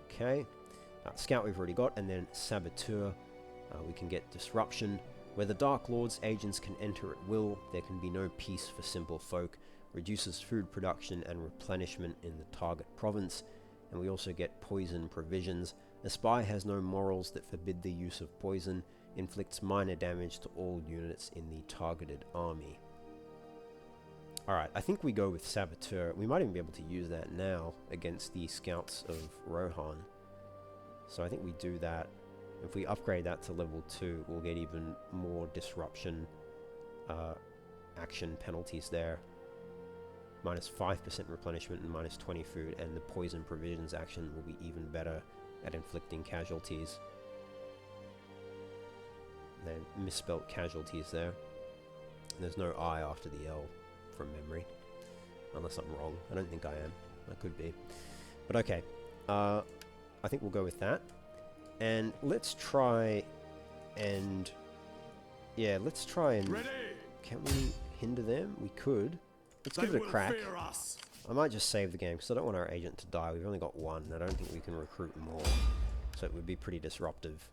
Okay. Scout we've already got, and then Saboteur. We can get Disruption. Where the Dark Lord's agents can enter at will, there can be no peace for simple folk. Reduces food production and replenishment in the target province. And we also get Poison Provisions. A spy has no morals that forbid the use of poison. Inflicts minor damage to all units in the targeted army. Alright, I think we go with Saboteur. We might even be able to use that now against the Scouts of Rohan. So I think we do that. If we upgrade that to level 2, we'll get even more disruption action penalties there. Minus 5% replenishment and minus 20 food, and the Poison Provisions action will be even better at inflicting casualties. They misspelt casualties there. And there's no I after the L from memory. Unless I'm wrong. I don't think I am. I could be. But okay. I think we'll go with that. And let's try and... Yeah, let's try and... Ready. Can we hinder them? We could. Let's give it a crack. I might just save the game because I don't want our agent to die. We've only got one. I don't think we can recruit more. So it would be pretty disruptive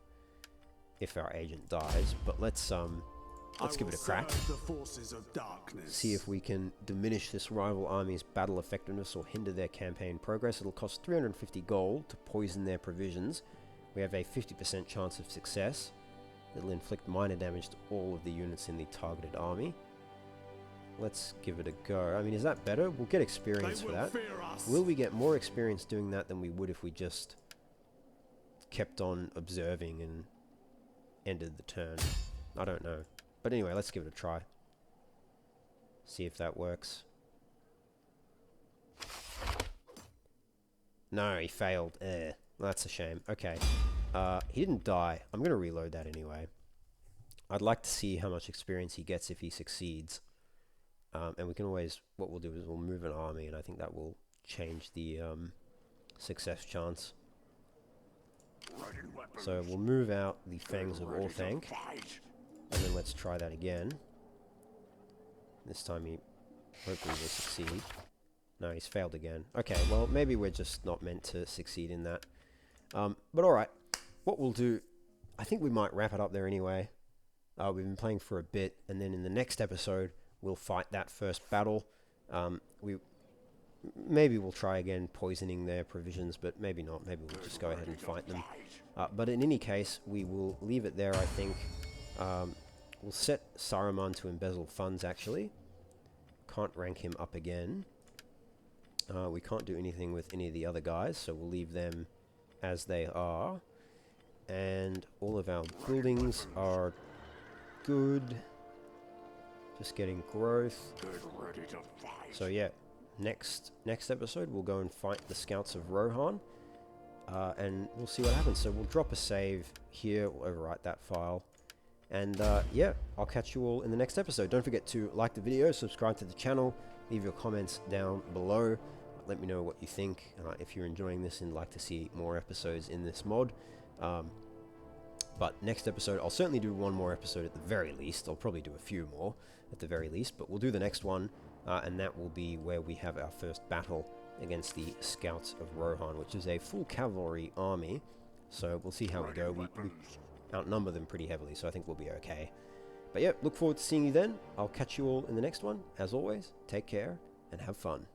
if our agent dies. But let's give it a crack. The forces of darkness. See if we can diminish this rival army's battle effectiveness or hinder their campaign progress. It'll cost 350 gold to poison their provisions. We have a 50% chance of success. It'll inflict minor damage to all of the units in the targeted army. Let's give it a go. I mean, is that better? We'll get experience for that. Will we get more experience doing that than we would if we just kept on observing and ended the turn? I don't know. But anyway, let's give it a try. See if that works. No, he failed. That's a shame. Okay. He didn't die. I'm going to reload that anyway. I'd like to see how much experience he gets if he succeeds. And we can always... What we'll do is we'll move an army, and I think that will change the success chance. So we'll move out the Fangs of Orthanc. And then let's try that again. This time he hopefully will succeed. No, he's failed again. Okay, well, maybe we're just not meant to succeed in that. But alright, what we'll do, I think we might wrap it up there anyway. We've been playing for a bit, and then in the next episode, we'll fight that first battle. Maybe we'll try again poisoning their provisions, but maybe not. Maybe we'll just go ahead and fight them. But in any case, we will leave it there, I think. We'll set Saruman to embezzle funds, actually. Can't rank him up again. We can't do anything with any of the other guys, so we'll leave them as they are. And all of our buildings are good. Just getting growth. So yeah, next episode we'll go and fight the Scouts of Rohan. And we'll see what happens. So we'll drop a save here. We'll overwrite that file. And yeah, I'll catch you all in the next episode. Don't forget to like the video, subscribe to the channel, leave your comments down below. Let me know what you think, if you're enjoying this and like to see more episodes in this mod. But next episode, I'll certainly do one more episode at the very least. I'll probably do a few more at the very least, but we'll do the next one, and that will be where we have our first battle against the Scouts of Rohan, which is a full cavalry army. So we'll see how we go. We outnumber them pretty heavily, so I think we'll be okay. But yeah, look forward to seeing you then. I'll catch you all in the next one. As always, take care and have fun.